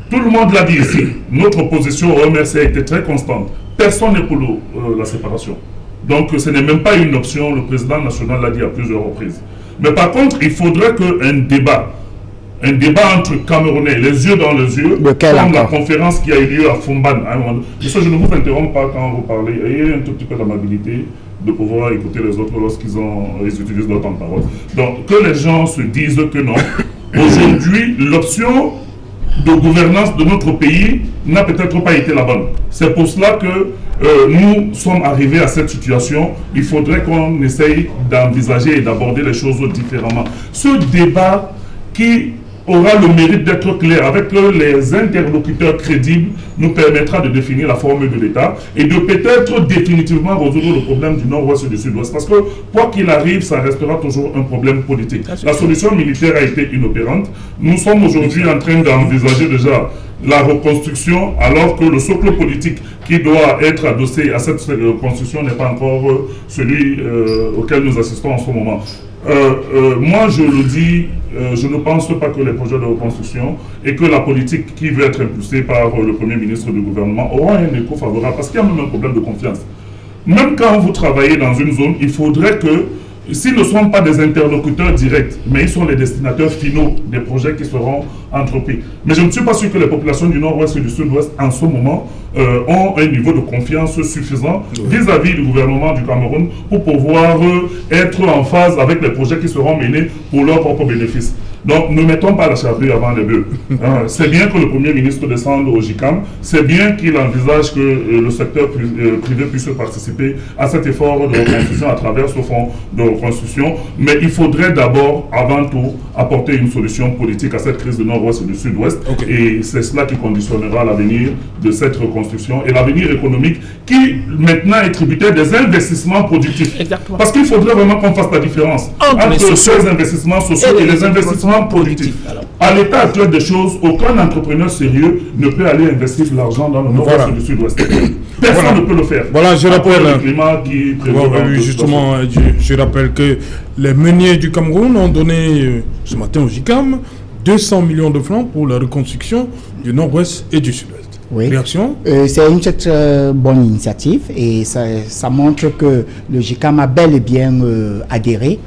Tout le monde l'a dit ici. Notre position au MRC a été très constante. Personne n'est pour la séparation. Donc ce n'est même pas une option. Le président national l'a dit à plusieurs reprises. Mais par contre, il faudrait qu'un débat entre Camerounais, les yeux dans les yeux, comme la conférence qui a eu lieu à Fumban. Je ne vous interromps pas quand vous parlez. Ayez un tout petit peu d'amabilité de pouvoir écouter les autres lorsqu'ils utilisent leur temps de parole. Donc que les gens se disent que non. Aujourd'hui, l'option de gouvernance de notre pays n'a peut-être pas été la bonne. C'est pour cela que nous sommes arrivés à cette situation. Il faudrait qu'on essaye d'envisager et d'aborder les choses différemment. Ce débat qui aura le mérite d'être clair avec les interlocuteurs crédibles nous permettra de définir la forme de l'État et de peut-être définitivement résoudre le problème du nord-ouest et du sud-ouest. Parce que quoi qu'il arrive, ça restera toujours un problème politique. La solution militaire a été inopérante. Nous sommes aujourd'hui en train d'envisager déjà la reconstruction alors que le socle politique qui doit être adossé à cette reconstruction n'est pas encore celui auquel nous assistons en ce moment. Moi, je le dis, je ne pense pas que les projets de reconstruction et que la politique qui veut être impulsée par le Premier ministre du gouvernement auront un écho favorable parce qu'il y a même un problème de confiance. Même quand vous travaillez dans une zone, il faudrait que, s'ils ne sont pas des interlocuteurs directs, mais ils sont les destinataires finaux des projets qui seront entrepris. Mais je ne suis pas sûr que les populations du nord-ouest et du sud-ouest, en ce moment, ont un niveau de confiance suffisant vis-à-vis du gouvernement du Cameroun pour pouvoir être en phase avec les projets qui seront menés pour leur propre bénéfice. Donc, ne mettons pas la charrue avant les bœufs. C'est bien que le Premier ministre descende au JICAM, c'est bien qu'il envisage que le secteur privé puisse participer à cet effort de reconstruction à travers ce fonds de reconstruction, mais il faudrait d'abord, avant tout, apporter une solution politique à cette crise du nord-ouest et du sud-ouest, et c'est cela qui conditionnera l'avenir de cette reconstruction et l'avenir économique qui maintenant est tributaire des investissements productifs. Exactement. Parce qu'il faudrait vraiment qu'on fasse la différence entre ces investissements sociaux et les investissements politique. À l'état actuel des choses, aucun entrepreneur sérieux ne peut aller investir de l'argent dans le nord-ouest et le sud-ouest. Personne ne peut le faire. Voilà, je rappelle. Le climat qui justement, je rappelle que les meuniers du Cameroun ont donné ce matin au JICAM 200 millions de francs pour la reconstruction du nord-ouest et du sud-ouest. Oui. Réaction? C'est une très bonne initiative et ça montre que le JICAM a bel et bien adhéré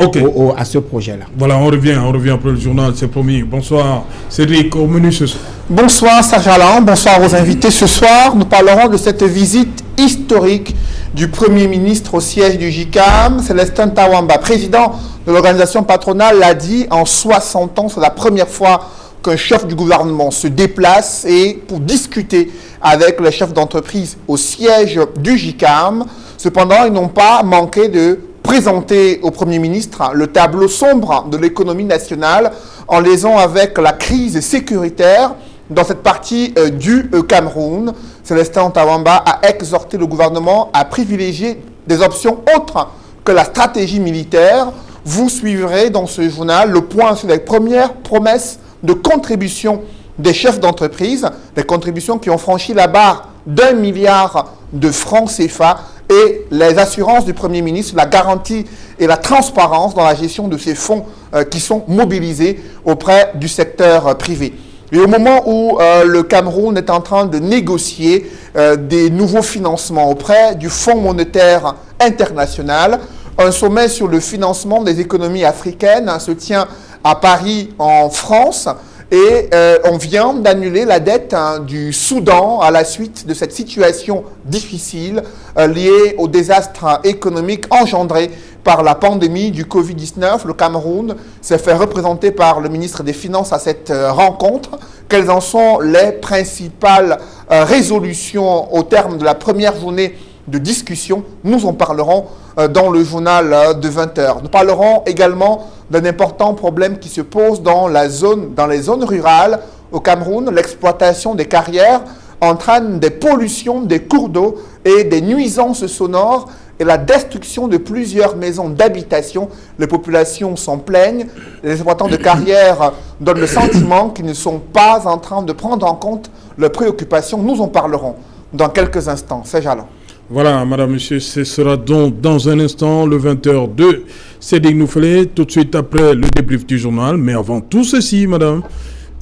à ce projet-là. Voilà, on revient après le journal, c'est promis. Bonsoir Cédric, au menu ce soir. Bonsoir Serge Alain, bonsoir aux invités. Ce soir, nous parlerons de cette visite historique du Premier ministre au siège du JICAM. Célestin Tawamba, président de l'organisation patronale, l'a dit, en 60 ans, c'est la première fois qu'un chef du gouvernement se déplace et pour discuter avec les chefs d'entreprise au siège du JICAM. Cependant, ils n'ont pas manqué de présenter au Premier ministre le tableau sombre de l'économie nationale en liaison avec la crise sécuritaire dans cette partie du Cameroun. Célestin Tawamba a exhorté le gouvernement à privilégier des options autres que la stratégie militaire. Vous suivrez dans ce journal le point sur les premières promesses de contribution des chefs d'entreprise, des contributions qui ont franchi la barre d'1 milliard de francs CFA et les assurances du Premier ministre, la garantie et la transparence dans la gestion de ces fonds qui sont mobilisés auprès du secteur privé. Et au moment où le Cameroun est en train de négocier des nouveaux financements auprès du Fonds monétaire international, un sommet sur le financement des économies africaines se tient à Paris, en France, et on vient d'annuler la dette du Soudan à la suite de cette situation difficile liée au désastre économique engendré par la pandémie du Covid-19. Le Cameroun s'est fait représenter par le ministre des Finances à cette rencontre. Quelles en sont les principales résolutions au terme de la première journée de discussion? Nous en parlerons dans le journal de 20h. Nous parlerons également d'un important problème qui se pose dans les zones rurales au Cameroun. L'exploitation des carrières entraîne des pollutions des cours d'eau et des nuisances sonores et la destruction de plusieurs maisons d'habitation. Les populations s'en plaignent. Les exploitants de carrières donnent le sentiment qu'ils ne sont pas en train de prendre en compte leurs préoccupations. Nous en parlerons dans quelques instants. C'est Jalan. Voilà, madame, monsieur, ce sera donc dans un instant, le 20h de Cédric Nouffelé, tout de suite après le débrief du journal. Mais avant tout ceci, madame,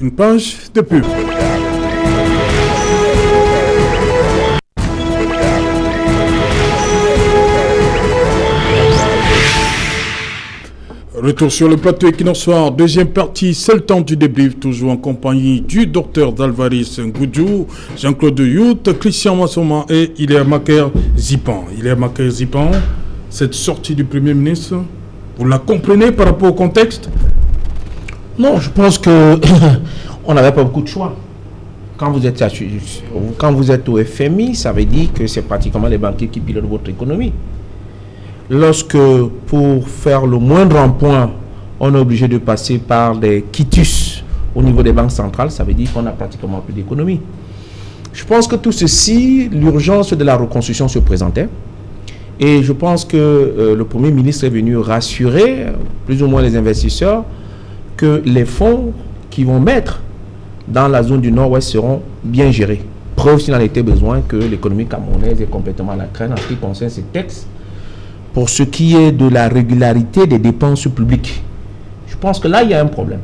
une page de pub. Retour sur le plateau Equinox Soir, deuxième partie, c'est le temps du débrief, toujours en compagnie du docteur Dalvaris Ngoudjou, Jean-Claude Yout, Christian Massoma et Hilaire Maker Zipan. Hilaire Maker Zipan, cette sortie du Premier ministre, vous la comprenez par rapport au contexte? Non, je pense que on n'avait pas beaucoup de choix. Quand vous êtes au FMI, ça veut dire que c'est pratiquement les banquiers qui pilotent votre économie. Lorsque, pour faire le moindre emploi, on est obligé de passer par des quitus au niveau des banques centrales, ça veut dire qu'on n'a pratiquement plus d'économie. Je pense que tout ceci, l'urgence de la reconstruction se présentait. Et je pense que le Premier ministre est venu rassurer plus ou moins les investisseurs que les fonds qu'ils vont mettre dans la zone du Nord-Ouest seront bien gérés. Preuve, s'il en était besoin, que l'économie camerounaise est complètement à la traîne en ce qui concerne ces textes. Pour ce qui est de la régularité des dépenses publiques, je pense que là, il y a un problème.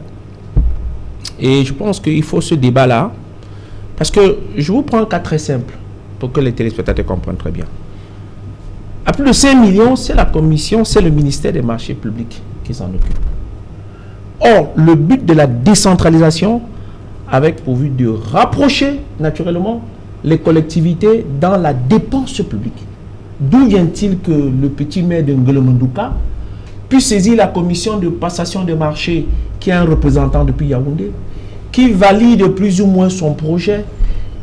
Et je pense qu'il faut ce débat-là, parce que je vous prends un cas très simple, pour que les téléspectateurs comprennent très bien. À plus de 5 millions, c'est la commission, c'est le ministère des marchés publics qui s'en occupe. Or, le but de la décentralisation, avec pour but de rapprocher naturellement les collectivités dans la dépense publique. D'où vient-il que le petit maire de Ngolomunduka puisse saisir la commission de passation de marché qui est un représentant depuis Yaoundé, qui valide plus ou moins son projet,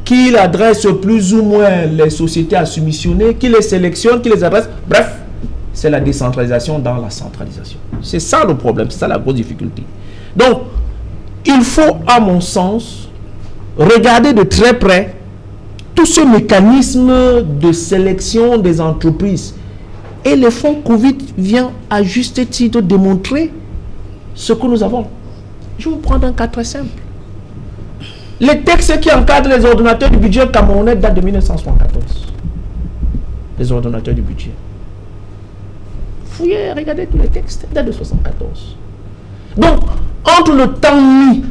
qui adresse plus ou moins les sociétés à soumissionner, qui les sélectionne, qui les adresse. Bref, c'est la décentralisation dans la centralisation. C'est ça le problème, c'est ça la grosse difficulté. Donc, il faut, à mon sens, regarder de très près tout ce mécanisme de sélection des entreprises. Et le fonds Covid vient à juste titre démontrer ce que nous avons. Je vais vous prendre un cas très simple. Les textes qui encadrent les ordonnateurs du budget camerounais datent de 1974. Les ordonnateurs du budget. Fouillez, regardez tous les textes, datent de 1974. Donc, entre le temps mis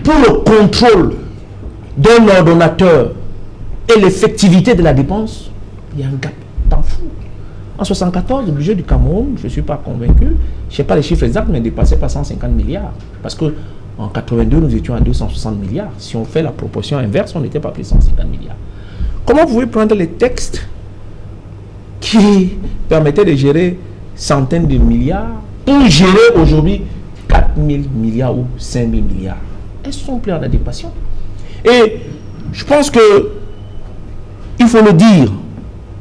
pour le contrôle d'un ordonnateur et l'effectivité de la dépense, il y a un gap tant fou. En 1974, le budget du Cameroun, je ne suis pas convaincu, je ne sais pas les chiffres exacts, mais il dépassait pas 150 milliards. Parce qu'en 1982, nous étions à 260 milliards. Si on fait la proportion inverse, on n'était pas plus de 150 milliards. Comment vous pouvez prendre les textes qui permettait de gérer centaines de milliards pour gérer aujourd'hui 4 000 milliards ou 5 000 milliards. Elles sont plus en adéquation. Et je pense que, il faut le dire,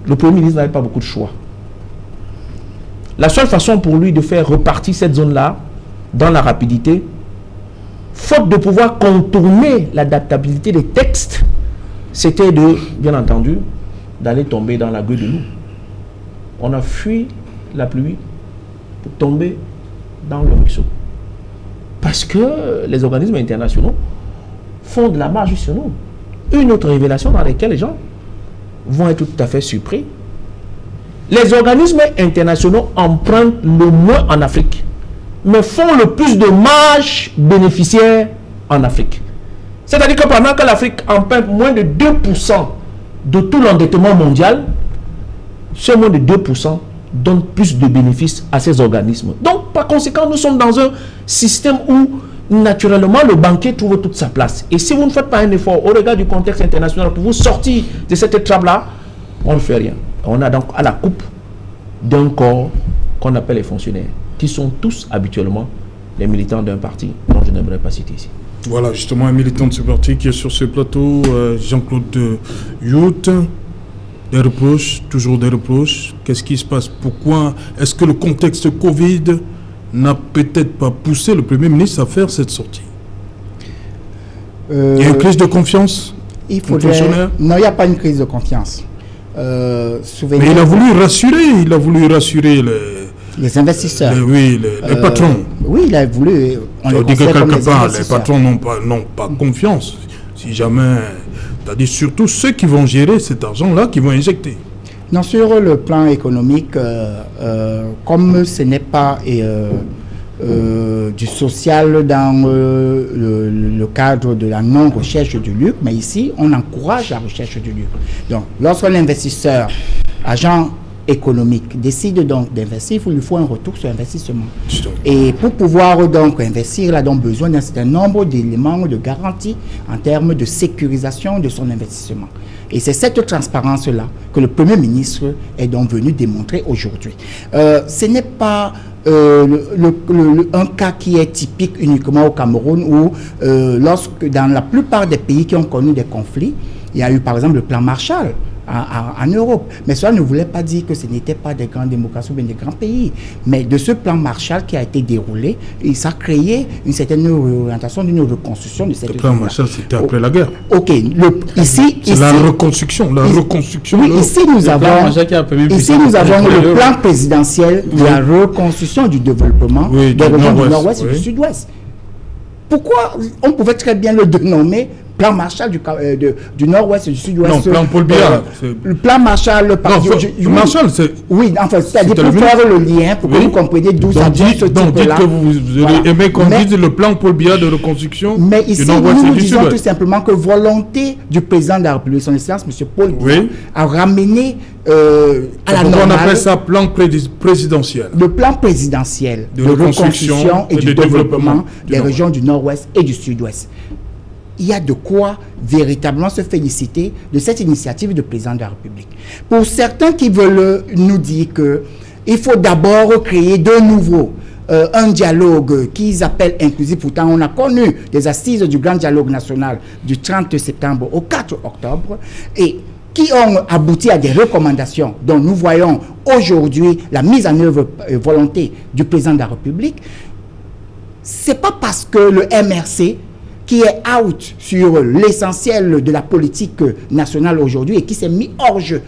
le Premier ministre n'avait pas beaucoup de choix. La seule façon pour lui de faire repartir cette zone-là dans la rapidité, faute de pouvoir contourner l'adaptabilité des textes, c'était de, bien entendu, d'aller tomber dans la gueule de loup. On a fui la pluie pour tomber dans le ruisseau. Parce que les organismes internationaux font de la marge sur nous. Une autre révélation dans laquelle les gens vont être tout à fait surpris. Les organismes internationaux empruntent le moins en Afrique, mais font le plus de marge bénéficiaires en Afrique. C'est-à-dire que pendant que l'Afrique emprunte moins de 2% de tout l'endettement mondial, ce moins de 2% donne plus de bénéfices à ces organismes. Donc, par conséquent, nous sommes dans un système où, naturellement, le banquier trouve toute sa place. Et si vous ne faites pas un effort au regard du contexte international pour vous sortir de cette trappe-là, on ne fait rien. On a donc à la coupe d'un corps qu'on appelle les fonctionnaires, qui sont tous habituellement les militants d'un parti dont je n'aimerais pas citer ici. Voilà, justement, un militant de ce parti qui est sur ce plateau, Jean-Claude Youth. Des reproches, toujours des reproches. Qu'est-ce qui se passe? Pourquoi? Est-ce que le contexte Covid n'a peut-être pas poussé le Premier ministre à faire cette sortie? Il y a une crise de confiance? Non, il n'y a pas une crise de confiance. Mais il a voulu rassurer les investisseurs. Les patrons. Oui, il a voulu. On dit que quelque part, les patrons n'ont pas confiance. Si jamais, c'est-à-dire surtout ceux qui vont gérer cet argent-là, qui vont injecter. Non, sur le plan économique, comme ce n'est pas du social dans le cadre de la non-recherche du lucre, mais ici, on encourage la recherche du lucre. Donc, lorsqu'un investisseur, agent économique, décide donc d'investir, il lui faut un retour sur investissement. Et pour pouvoir donc investir, il a donc besoin d'un certain nombre d'éléments de garantie en termes de sécurisation de son investissement. Et c'est cette transparence-là que le Premier ministre est donc venu démontrer aujourd'hui. Ce n'est pas un cas qui est typique uniquement au Cameroun où, lorsque dans la plupart des pays qui ont connu des conflits, il y a eu par exemple le plan Marshall en Europe. Mais cela ne voulait pas dire que ce n'était pas des grandes démocraties ou bien des grands pays. Mais de ce plan Marshall qui a été déroulé, ça a créé une certaine orientation d'une reconstruction de cette zone. Le plan Marshall, c'était après la guerre. Ok. C'est la reconstruction. Oui, ici nous avons le plan présidentiel de la reconstruction du développement des régions du Nord-Ouest et du Sud-Ouest. Pourquoi on pouvait très bien le dénommer plan Marshall du Nord-Ouest et du Sud-Ouest? Non, plan Paul Biya. Le plan Marshall, Marshall, c'est... Oui, enfin, c'est-à-dire pour faire le lien, pour que vous compreniez d'où ça vient ce type-là. Donc, dites que vous aurez aimé qu'on dise le plan Paul Biya de reconstruction mais ici, du Nord-Ouest et nous du disons Sud-Ouest. tout simplement que volonté du président de la République, son Excellence, M. Paul Biya, a ramené à la normale... On appelle ça plan présidentiel. Le plan présidentiel de reconstruction et du développement des régions du Nord-Ouest et du Sud-Ouest. Il y a de quoi véritablement se féliciter de cette initiative du président de la République. Pour certains qui veulent nous dire qu'il faut d'abord créer de nouveau un dialogue qu'ils appellent inclusif, pourtant on a connu des assises du grand dialogue national du 30 septembre au 4 octobre, et qui ont abouti à des recommandations dont nous voyons aujourd'hui la mise en œuvre volonté du président de la République. C'est pas parce que le MRC, qui est out sur l'essentiel de la politique nationale aujourd'hui et qui s'est mis hors jeu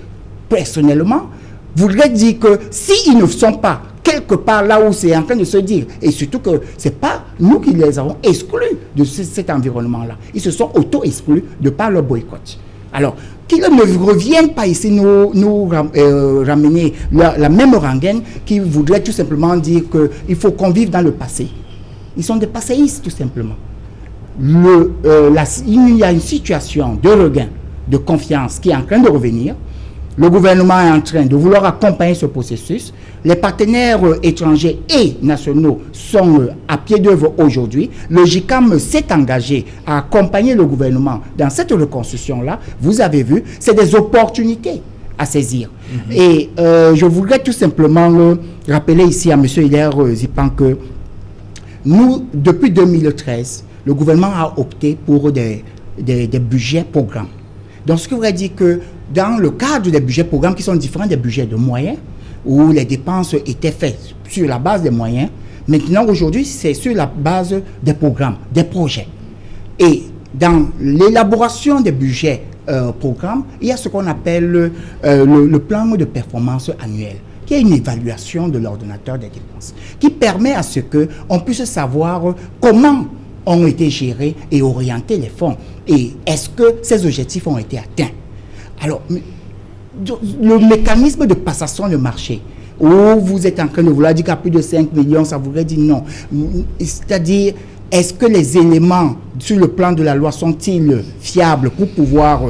personnellement, voudrait dire que s'ils ne sont pas quelque part là où c'est en train de se dire, et surtout que ce n'est pas nous qui les avons exclus de cet environnement-là, ils se sont auto-exclus de par leur boycott. Alors, qu'ils ne reviennent pas ici nous ramener la même rengaine qui voudrait tout simplement dire qu'il faut qu'on vive dans le passé. Ils sont des passéistes tout simplement. Il y a une situation de regain de confiance qui est en train de revenir. Le gouvernement est en train de vouloir accompagner ce processus. Les partenaires étrangers et nationaux sont à pied d'œuvre aujourd'hui. Le GICAM s'est engagé à accompagner le gouvernement dans cette reconstruction-là. Vous avez vu, c'est des opportunités à saisir. Et je voudrais tout simplement rappeler ici à M. Hilaire Zipan que nous, depuis 2013, le gouvernement a opté pour des budgets programmes. Donc, ce qui voudrait dire que dans le cadre des budgets programmes qui sont différents des budgets de moyens, où les dépenses étaient faites sur la base des moyens, maintenant, aujourd'hui, c'est sur la base des programmes, des projets. Et dans l'élaboration des budgets programmes, il y a ce qu'on appelle le plan de performance annuel, qui est une évaluation de l'ordonnateur des dépenses, qui permet à ce qu'on puisse savoir comment ont été gérés et orienter les fonds. Et est-ce que ces objectifs ont été atteints? Alors, le mécanisme de passation de marché, où vous êtes en train de vouloir dire qu'à plus de 5 millions, ça voudrait dire non. C'est-à-dire, est-ce que les éléments sur le plan de la loi sont-ils fiables pour pouvoir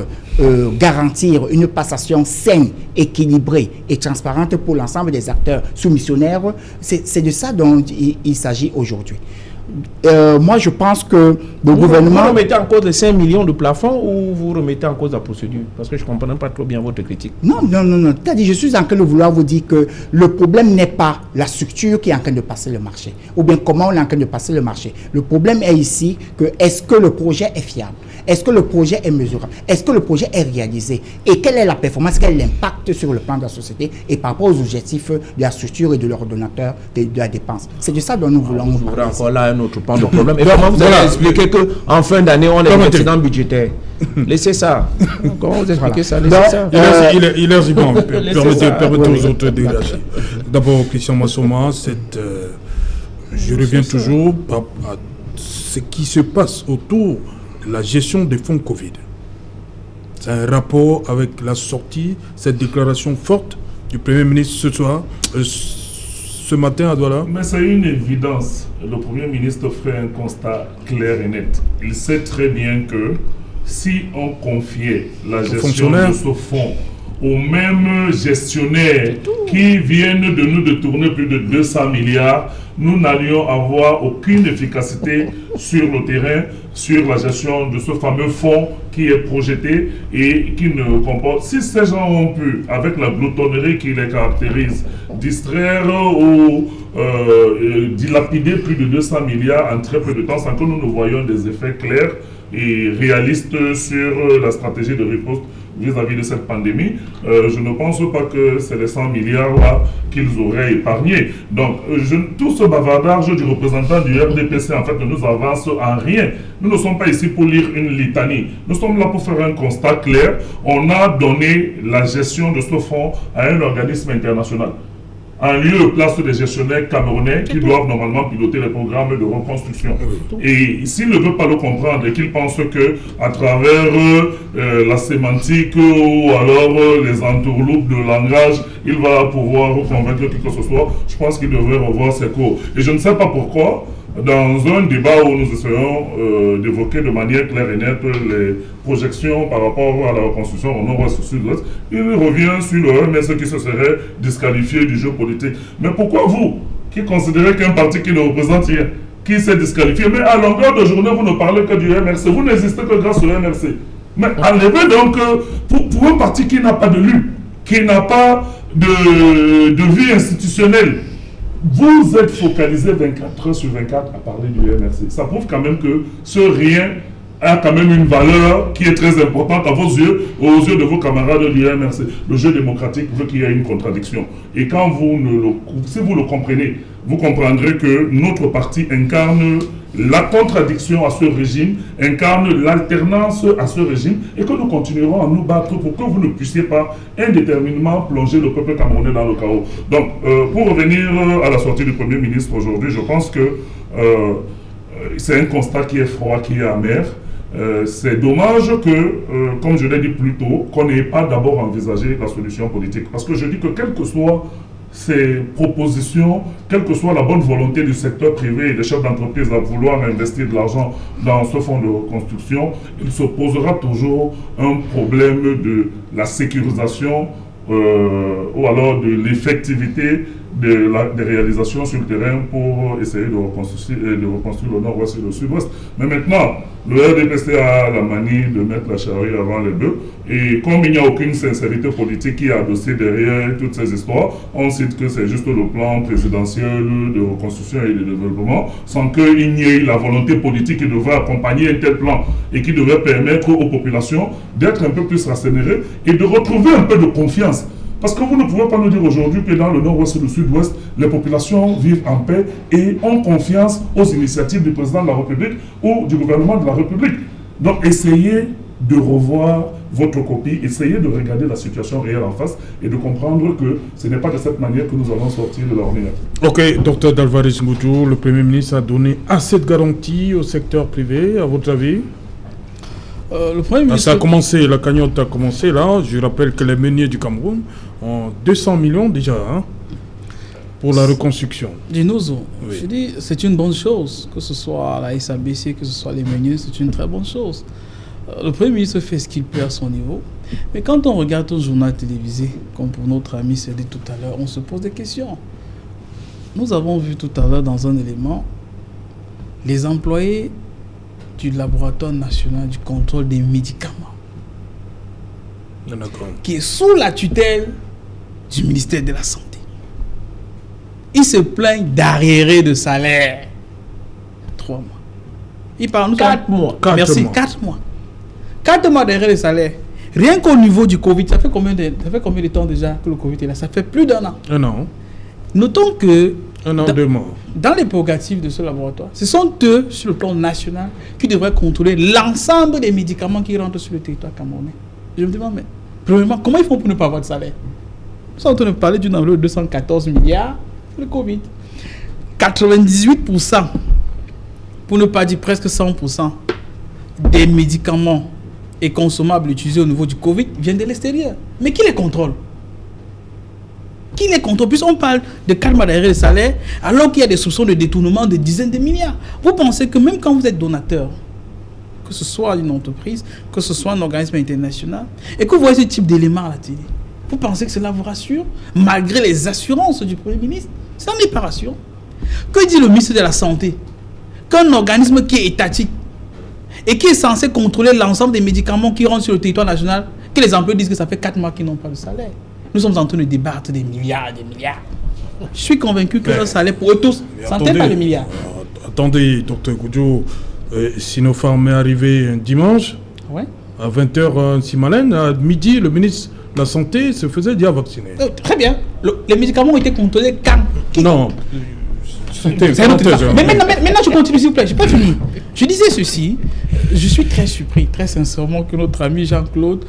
garantir une passation saine, équilibrée et transparente pour l'ensemble des acteurs soumissionnaires? C'est de ça dont il s'agit aujourd'hui. Moi, je pense que le gouvernement... Vous remettez en cause les 5 millions de plafond ou vous remettez en cause la procédure? Parce que je ne comprends pas trop bien votre critique. Non. C'est-à-dire, je suis en train de vouloir vous dire que le problème n'est pas la structure qui est en train de passer le marché, ou bien comment on est en train de passer le marché. Le problème est ici que est-ce que le projet est fiable? Est-ce que le projet est mesurable? Est-ce que le projet est réalisé? Et quelle est la performance, quel est l'impact sur le plan de la société et par rapport aux objectifs de la structure et de l'ordonnateur de la dépense? C'est de ça dont nous voulons vous parler. Encore là un autre pan de problème. Et comment vous allez expliquer qu'en fin d'année, on est excédent budgétaire? Laissez ça. Comment vous expliquez ça? Laissez ça. Il est bon. Permettez aux autres de réagir. D'abord, Christian Massoma, je reviens toujours à ce qui se passe autour de la gestion des fonds Covid. C'est un rapport avec la sortie, cette déclaration forte du Premier ministre ce soir, ce matin à Douala. Mais c'est une évidence. Le Premier ministre fait un constat clair et net. Il sait très bien que si on confiait la gestion de ce fonds aux mêmes gestionnaires qui viennent de nous détourner plus de 200 milliards, nous n'allions avoir aucune efficacité sur le terrain, sur la gestion de ce fameux fonds qui est projeté et qui ne comporte... Si ces gens ont pu, avec la gloutonnerie qui les caractérise, distraire ou dilapider plus de 200 milliards en très peu de temps sans que nous ne voyions des effets clairs et réalistes sur la stratégie de riposte vis-à-vis de cette pandémie, je ne pense pas que c'est les 100 milliards là qu'ils auraient épargnés. Donc, tout ce bavardage du représentant du RDPC, en fait, ne nous avance en rien. Nous ne sommes pas ici pour lire une litanie. Nous sommes là pour faire un constat clair. On a donné la gestion de ce fonds à un organisme international, en lieu et place des gestionnaires camerounais qui doivent normalement piloter les programmes de reconstruction. Et s'il ne veut pas le comprendre et qu'il pense que à travers la sémantique ou alors les entourloupes de langage, il va pouvoir convaincre qui que ce soit, je pense qu'il devrait revoir ses cours. Et je ne sais pas pourquoi, dans un débat où nous essayons d'évoquer de manière claire et nette les projections par rapport à la reconstruction au nord-ouest, au sud-ouest, il revient sur le MS qui se serait disqualifié du jeu politique. Mais pourquoi vous, qui considérez qu'un parti qui ne représente rien, qui s'est disqualifié, mais à longueur de journée, vous ne parlez que du MRC, vous n'existez que grâce au MRC. Mais enlevez donc, pour un parti qui n'a pas de lutte, qui n'a pas de vie institutionnelle, vous êtes focalisé 24 heures sur 24 à parler du MRC. Ça prouve quand même que ce rien a quand même une valeur qui est très importante à vos yeux, aux yeux de vos camarades du MRC. Le jeu démocratique veut qu'il y ait une contradiction. Et quand si vous le comprenez, vous comprendrez que notre parti incarne la contradiction à ce régime, incarne l'alternance à ce régime, et que nous continuerons à nous battre pour que vous ne puissiez pas indéterminément plonger le peuple camerounais dans le chaos. Donc, pour revenir à la sortie du Premier ministre aujourd'hui, je pense que c'est un constat qui est froid, qui est amer. C'est dommage que, comme je l'ai dit plus tôt, qu'on n'ait pas d'abord envisagé la solution politique. Parce que je dis que quel que soit ces propositions, quelle que soit la bonne volonté du secteur privé et des chefs d'entreprise à vouloir investir de l'argent dans ce fonds de reconstruction, il se posera toujours un problème de la sécurisation ou alors de l'effectivité des réalisations sur le terrain pour essayer de reconstruire le nord-ouest et le sud-ouest. Mais maintenant, le RDPC a la manie de mettre la charrue avant les bœufs. Et comme il n'y a aucune sincérité politique qui est adossée derrière toutes ces histoires, on cite que c'est juste le plan présidentiel de reconstruction et de développement, sans qu'il n'y ait la volonté politique qui devrait accompagner un tel plan et qui devrait permettre aux populations d'être un peu plus rassérénées et de retrouver un peu de confiance. Parce que vous ne pouvez pas nous dire aujourd'hui que dans le nord-ouest et le sud-ouest, les populations vivent en paix et ont confiance aux initiatives du président de la République ou du gouvernement de la République. Donc essayez de revoir votre copie, essayez de regarder la situation réelle en face et de comprendre que ce n'est pas de cette manière que nous allons sortir de l'ornière. Ok, Dr Dalvarez Ngoutou, le Premier ministre a donné assez de garanties au secteur privé, à votre avis? Le Premier ministre... Ça a commencé, la cagnotte a commencé là. Je rappelle que les meuniers du Cameroun ont 200 millions déjà pour la reconstruction. Dinozo, Oui. je dis, c'est une bonne chose, que ce soit la SABC, que ce soit les meuniers, c'est une très bonne chose. Le Premier ministre fait ce qu'il peut à son niveau, mais quand on regarde un journal télévisé, comme pour notre ami s'est dit tout à l'heure, on se pose des questions. Nous avons vu tout à l'heure dans un élément, les employés du laboratoire national du contrôle des médicaments, qui est sous la tutelle du ministère de la Santé. Ils se plaignent d'arriérés de salaire. 3 mois. Ils parlent 4 mois. Merci, 4 mois. 4 mois d'arriérés de salaire. Rien qu'au niveau du Covid, ça fait combien de temps déjà que le Covid est là? Ça fait plus d'1 an. 1 an. Notons que 1 an, 2 mois. dans les prérogatives de ce laboratoire, ce sont eux, sur le plan national, qui devraient contrôler l'ensemble des médicaments qui rentrent sur le territoire camerounais. Je me demande, mais premièrement, comment ils font pour ne pas avoir de salaire? Nous sommes en train de parler d'une enveloppe de 214 milliards pour le Covid. 98%, pour ne pas dire presque 100%, des médicaments et consommables utilisés au niveau du Covid viennent de l'extérieur. Mais qui les contrôle? Qui les contrôle? Puisqu'on parle de 4 mois d'arrêt de salaire, alors qu'il y a des soupçons de détournement de dizaines de milliards. Vous pensez que même quand vous êtes donateur, que ce soit une entreprise, que ce soit un organisme international, et que vous voyez ce type d'éléments à la télé, vous pensez que cela vous rassure, malgré les assurances du Premier ministre? Ça n'est pas rassurant. Que dit le ministre de la Santé? Qu'un organisme qui est étatique et qui est censé contrôler l'ensemble des médicaments qui rentrent sur le territoire national, que les employés disent que ça fait 4 mois qu'ils n'ont pas de salaire. Nous sommes en train de débattre des milliards et des milliards. Je suis convaincu que le salaire pour eux tous, ça n'atteint pas les milliards. Attendez, Dr Goudjou, Sinopharm est arrivé un dimanche, Ouais. à 20h, Simalène, à midi, le ministre de la Santé se faisait déjà vacciner. Très bien. Les médicaments ont été contrôlés quand? Non. C'est un autre débat. Mais maintenant, je continue, s'il vous plaît. Je n'ai pas fini. Je disais ceci. Je suis très surpris, très sincèrement, que notre ami Jean-Claude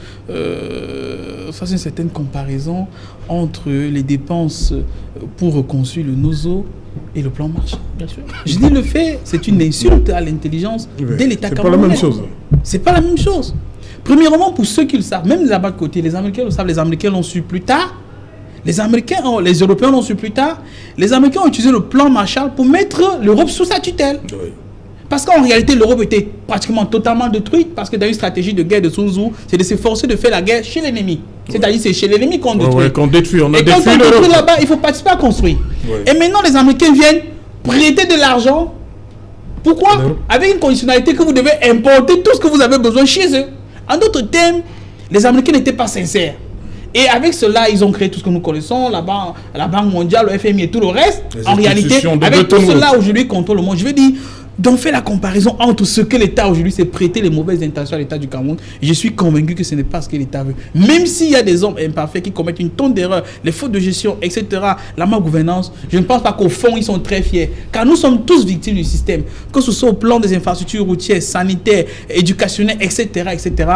fasse une certaine comparaison entre les dépenses pour reconstruire le NOZO et le plan Marshall. Bien sûr. Je dis le fait, c'est une insulte à l'intelligence de l'État camerounais. C'est pas la même chose. C'est pas la même chose. Premièrement, pour ceux qui le savent, même là-bas de côté, les Américains le savent, les Américains l'ont su plus tard. Les Européens l'ont su plus tard. Les Américains ont utilisé le plan Marshall pour mettre l'Europe sous sa tutelle. Oui. Parce qu'en réalité, l'Europe était pratiquement totalement détruite parce que dans une stratégie de guerre de Sun Tzu, c'est de s'efforcer de faire la guerre chez l'ennemi. C'est-à-dire c'est chez l'ennemi qu'on détruit. Ouais, qu'on détruit. On a Et quand détruit on détruit l'Europe. là-bas, il faut participer à construire. Ouais. Et maintenant, les Américains viennent prêter de l'argent. Pourquoi? Avec une conditionnalité que vous devez importer tout ce que vous avez besoin chez eux. En d'autres termes, les Américains n'étaient pas sincères. Et avec cela, ils ont créé tout ce que nous connaissons, la Banque mondiale, le FMI et tout le reste. Les En réalité, institutions de avec tout Bretton Woods. cela, aujourd'hui, contrôle le monde. Je veux dire, donc fait la comparaison entre ce que l'État aujourd'hui s'est prêté, les mauvaises intentions à l'État du Cameroun. Et je suis convaincu que ce n'est pas ce que l'État veut. Même s'il y a des hommes imparfaits qui commettent une tonne d'erreurs, les fautes de gestion, etc., la malgouvernance, je ne pense pas qu'au fond, ils sont très fiers. Car nous sommes tous victimes du système. Que ce soit au plan des infrastructures routières, sanitaires, éducationnelles, etc., etc.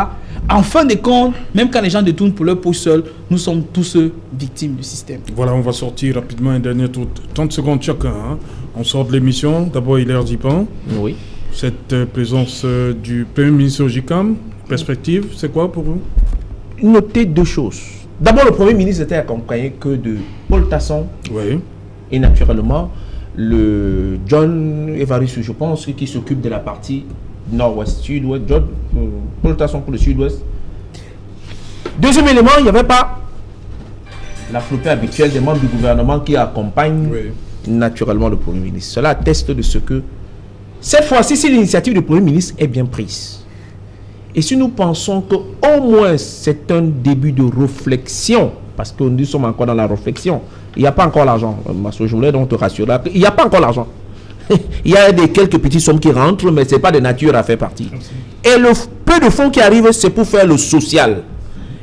En fin de compte, même quand les gens détournent pour leur poche seule, nous sommes tous victimes du système. Voilà, on va sortir rapidement un dernier tour. 30 secondes chacun. On sort de l'émission. D'abord, Hilaire Dipan. Oui. Cette présence du Premier ministre au JICAM, perspective, c'est quoi pour vous? Notez 2 choses. D'abord, le Premier ministre était accompagné que de Paul Tasson Oui. et naturellement le John Evariste, je pense, qui s'occupe de la partie nord-ouest, sud-ouest. Paul Tasson pour le sud-ouest. Deuxième élément, il n'y avait pas la flopée habituelle des membres du gouvernement qui accompagnent naturellement le Premier ministre. Cela atteste de ce que, cette fois-ci, si l'initiative du Premier ministre est bien prise, et si nous pensons qu'au moins c'est un début de réflexion, parce que nous sommes encore dans la réflexion, il n'y a pas encore l'argent, Masso, je voulais donc te rassurer, il n'y a pas encore l'argent. Il y a quelques petites sommes qui rentrent, mais ce n'est pas de nature à faire partie. Et le peu de fonds qui arrivent, c'est pour faire le social.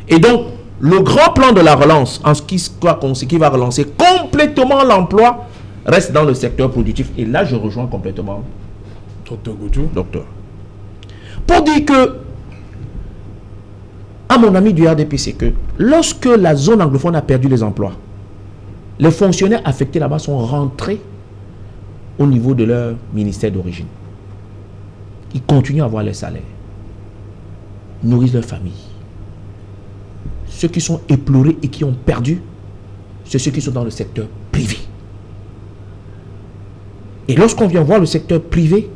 Et donc, le grand plan de la relance, en ce qui va relancer complètement l'emploi, reste dans le secteur productif. Et là, je rejoins complètement Docteur Goudjou. Docteur. Pour dire que, à mon ami du RDPC, que lorsque la zone anglophone a perdu les emplois, les fonctionnaires affectés là-bas sont rentrés au niveau de leur ministère d'origine. Ils continuent à avoir les salaires, nourrissent leur famille. Ceux qui sont éplorés et qui ont perdu, c'est ceux qui sont dans le secteur privé. Et lorsqu'on vient voir le secteur privé,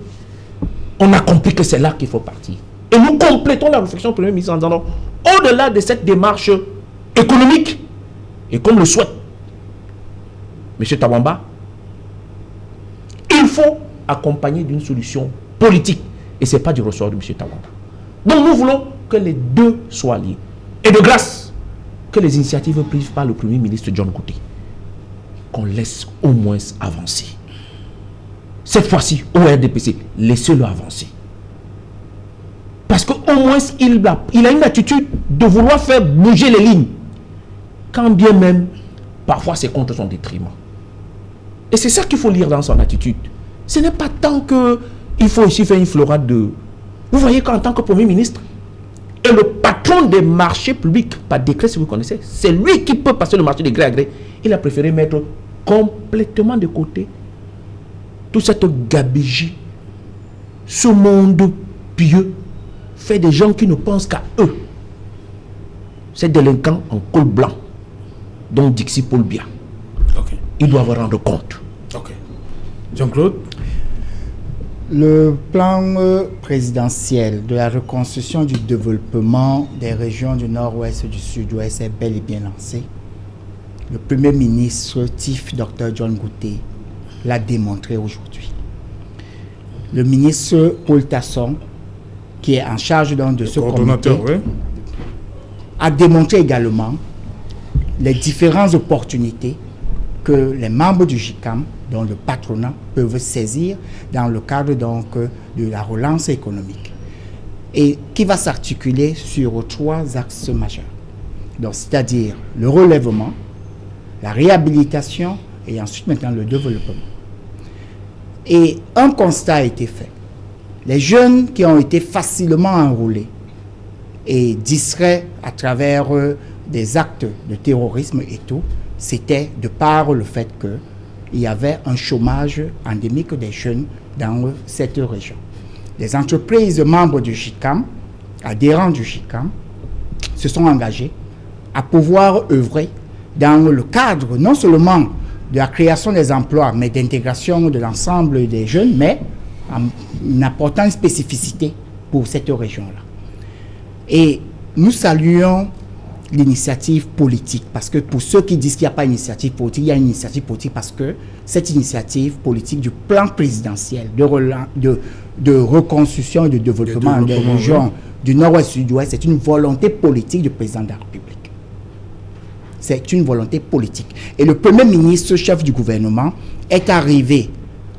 on a compris que c'est là qu'il faut partir. Et nous complétons la réflexion du Premier ministre en disant non, au-delà de cette démarche économique, et comme le souhaite M. Tawamba, il faut accompagner d'une solution politique. Et ce n'est pas du ressort de M. Tawamba. Donc nous voulons que les deux soient liés. Et de grâce, que les initiatives prises par le Premier ministre John Goudé, qu'on laisse au moins avancer. Cette fois-ci, au RDPC, laissez-le avancer. Parce qu'au moins, il a une attitude de vouloir faire bouger les lignes. Quand bien même, parfois c'est contre son détriment. Et c'est ça qu'il faut lire dans son attitude. Ce n'est pas tant qu'il faut ici faire une florade de... Vous voyez qu'en tant que Premier ministre, et le patron des marchés publics, par décret si vous connaissez, c'est lui qui peut passer le marché de gré à gré. Il a préféré mettre complètement de côté toute cette gabegie, ce monde pieux, fait des gens qui ne pensent qu'à eux. Ces délinquants en col blanc, dont Dixie Paul Bia. Okay. Ils doivent rendre compte. Ok. Jean-Claude? Le plan présidentiel de la reconstruction du développement des régions du nord-ouest et du sud-ouest est bel et bien lancé. Le Premier ministre Tif Dr John Goudé l'a démontré aujourd'hui. Le ministre Paul Tasson, qui est en charge donc de ce comité, a démontré également les différentes opportunités que les membres du JICAM, dont le patronat, peuvent saisir dans le cadre donc de la relance économique, et qui va s'articuler sur 3 axes majeurs. Donc, c'est-à-dire le relèvement, la réhabilitation et ensuite maintenant le développement. Et un constat a été fait. Les jeunes qui ont été facilement enrôlés et distraits à travers des actes de terrorisme et tout, c'était de par le fait qu'il y avait un chômage endémique des jeunes dans cette région. Les entreprises membres du JICAM, adhérents du JICAM, se sont engagés à pouvoir œuvrer dans le cadre non seulement de la création des emplois, mais d'intégration de l'ensemble des jeunes, mais en apportant une spécificité pour cette région-là. Et nous saluons l'initiative politique, parce que pour ceux qui disent qu'il n'y a pas d'initiative politique, il y a une initiative politique parce que cette initiative politique du plan présidentiel de reconstruction et de développement des régions du nord-ouest et du sud-ouest, c'est une volonté politique du président de la République. C'est une volonté politique. Et le Premier ministre, chef du gouvernement, est arrivé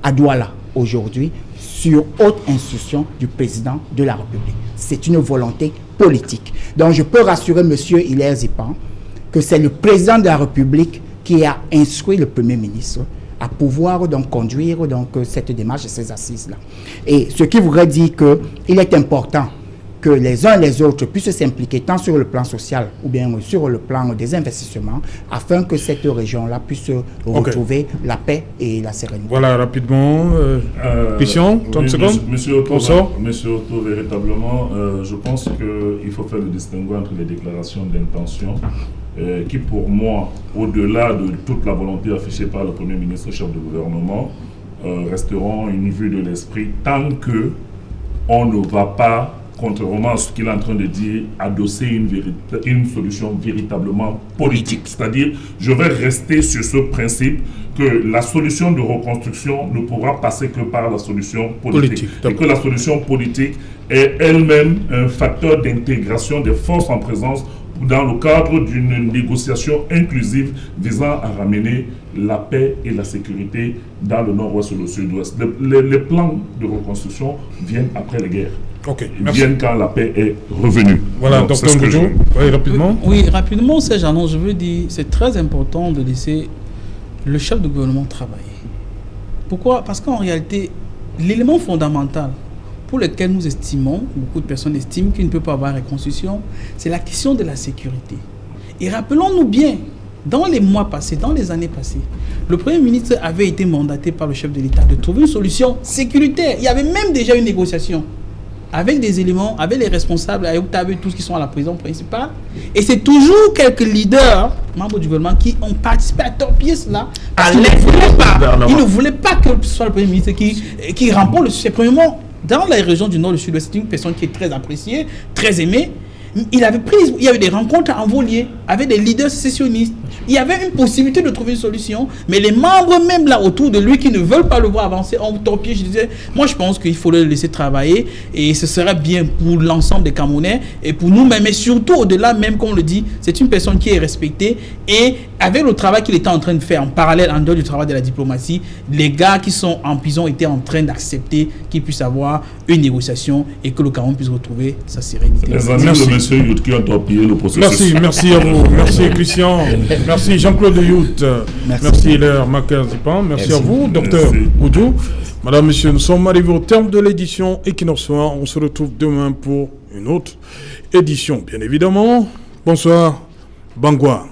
à Douala aujourd'hui sur haute instruction du président de la République. C'est une volonté politique. Donc je peux rassurer M. Hilaire Zipan que c'est le président de la République qui a instruit le Premier ministre à pouvoir donc conduire donc cette démarche et ces assises-là. Et ce qui voudrait dire qu'il est important que les uns et les autres puissent s'impliquer tant sur le plan social ou bien sur le plan des investissements afin que cette région-là puisse retrouver la paix et la sérénité. Voilà, rapidement. Pission, 30 secondes. Monsieur Otto, véritablement, je pense qu'il faut faire le distinguo entre les déclarations d'intention qui, pour moi, au-delà de toute la volonté affichée par le Premier ministre, chef de gouvernement, resteront une vue de l'esprit tant que on ne va pas contrairement à ce qu'il est en train de dire, adosser une solution véritablement politique. C'est-à-dire, je vais rester sur ce principe que la solution de reconstruction ne pourra passer que par la solution politique. Et que la solution politique est elle-même un facteur d'intégration des forces en présence dans le cadre d'une négociation inclusive visant à ramener la paix et la sécurité dans le nord-ouest et le sud-ouest. Les plans de reconstruction viennent après les guerres. Ils viennent quand la paix est revenue. Voilà, donc oui, rapidement. Oui, rapidement, Serge Arnaud, je veux dire, c'est très important de laisser le chef de gouvernement travailler. Pourquoi? Parce qu'en réalité, l'élément fondamental pour lequel nous estimons, beaucoup de personnes estiment qu'il ne peut pas avoir reconstruction, c'est la question de la sécurité. Et rappelons-nous bien, dans les mois passés, dans les années passées, le Premier ministre avait été mandaté par le chef de l'État de trouver une solution sécuritaire. Il y avait même déjà une négociation avec des éléments, avec les responsables, avec tous qui sont à la prison principale. Et c'est toujours quelques leaders, membres du gouvernement, qui ont participé à torpiller cela. Ils ne voulaient pas que ce soit le Premier ministre qui remporte le succès. Premièrement, dans la région du Nord et du Sud-Ouest, c'est une personne qui est très appréciée, très aimée. Il y avait des rencontres en volier avec des leaders sécessionnistes. Il y avait une possibilité de trouver une solution, mais les membres même là autour de lui qui ne veulent pas le voir avancer ont torpillé. Je disais, moi je pense qu'il faut le laisser travailler et ce serait bien pour l'ensemble des Camerounais et pour nous-mêmes, mais surtout au-delà même, comme on le dit, c'est une personne qui est respectée et avec le travail qu'il était en train de faire en parallèle, en dehors du travail de la diplomatie, les gars qui sont en prison étaient en train d'accepter qu'il puisse avoir une négociation et que le Cameroun puisse retrouver sa sérénité. Les amis de M. Yout qui ont torpillé le processus. Merci à vous. Merci Christian. Merci Jean-Claude Yout. Merci Hilaire Macazipan. Merci à vous, docteur Goudou. Madame, Monsieur, nous sommes arrivés au terme de l'édition Equinox Soir. On se retrouve demain pour une autre édition, bien évidemment. Bonsoir, Bangwa.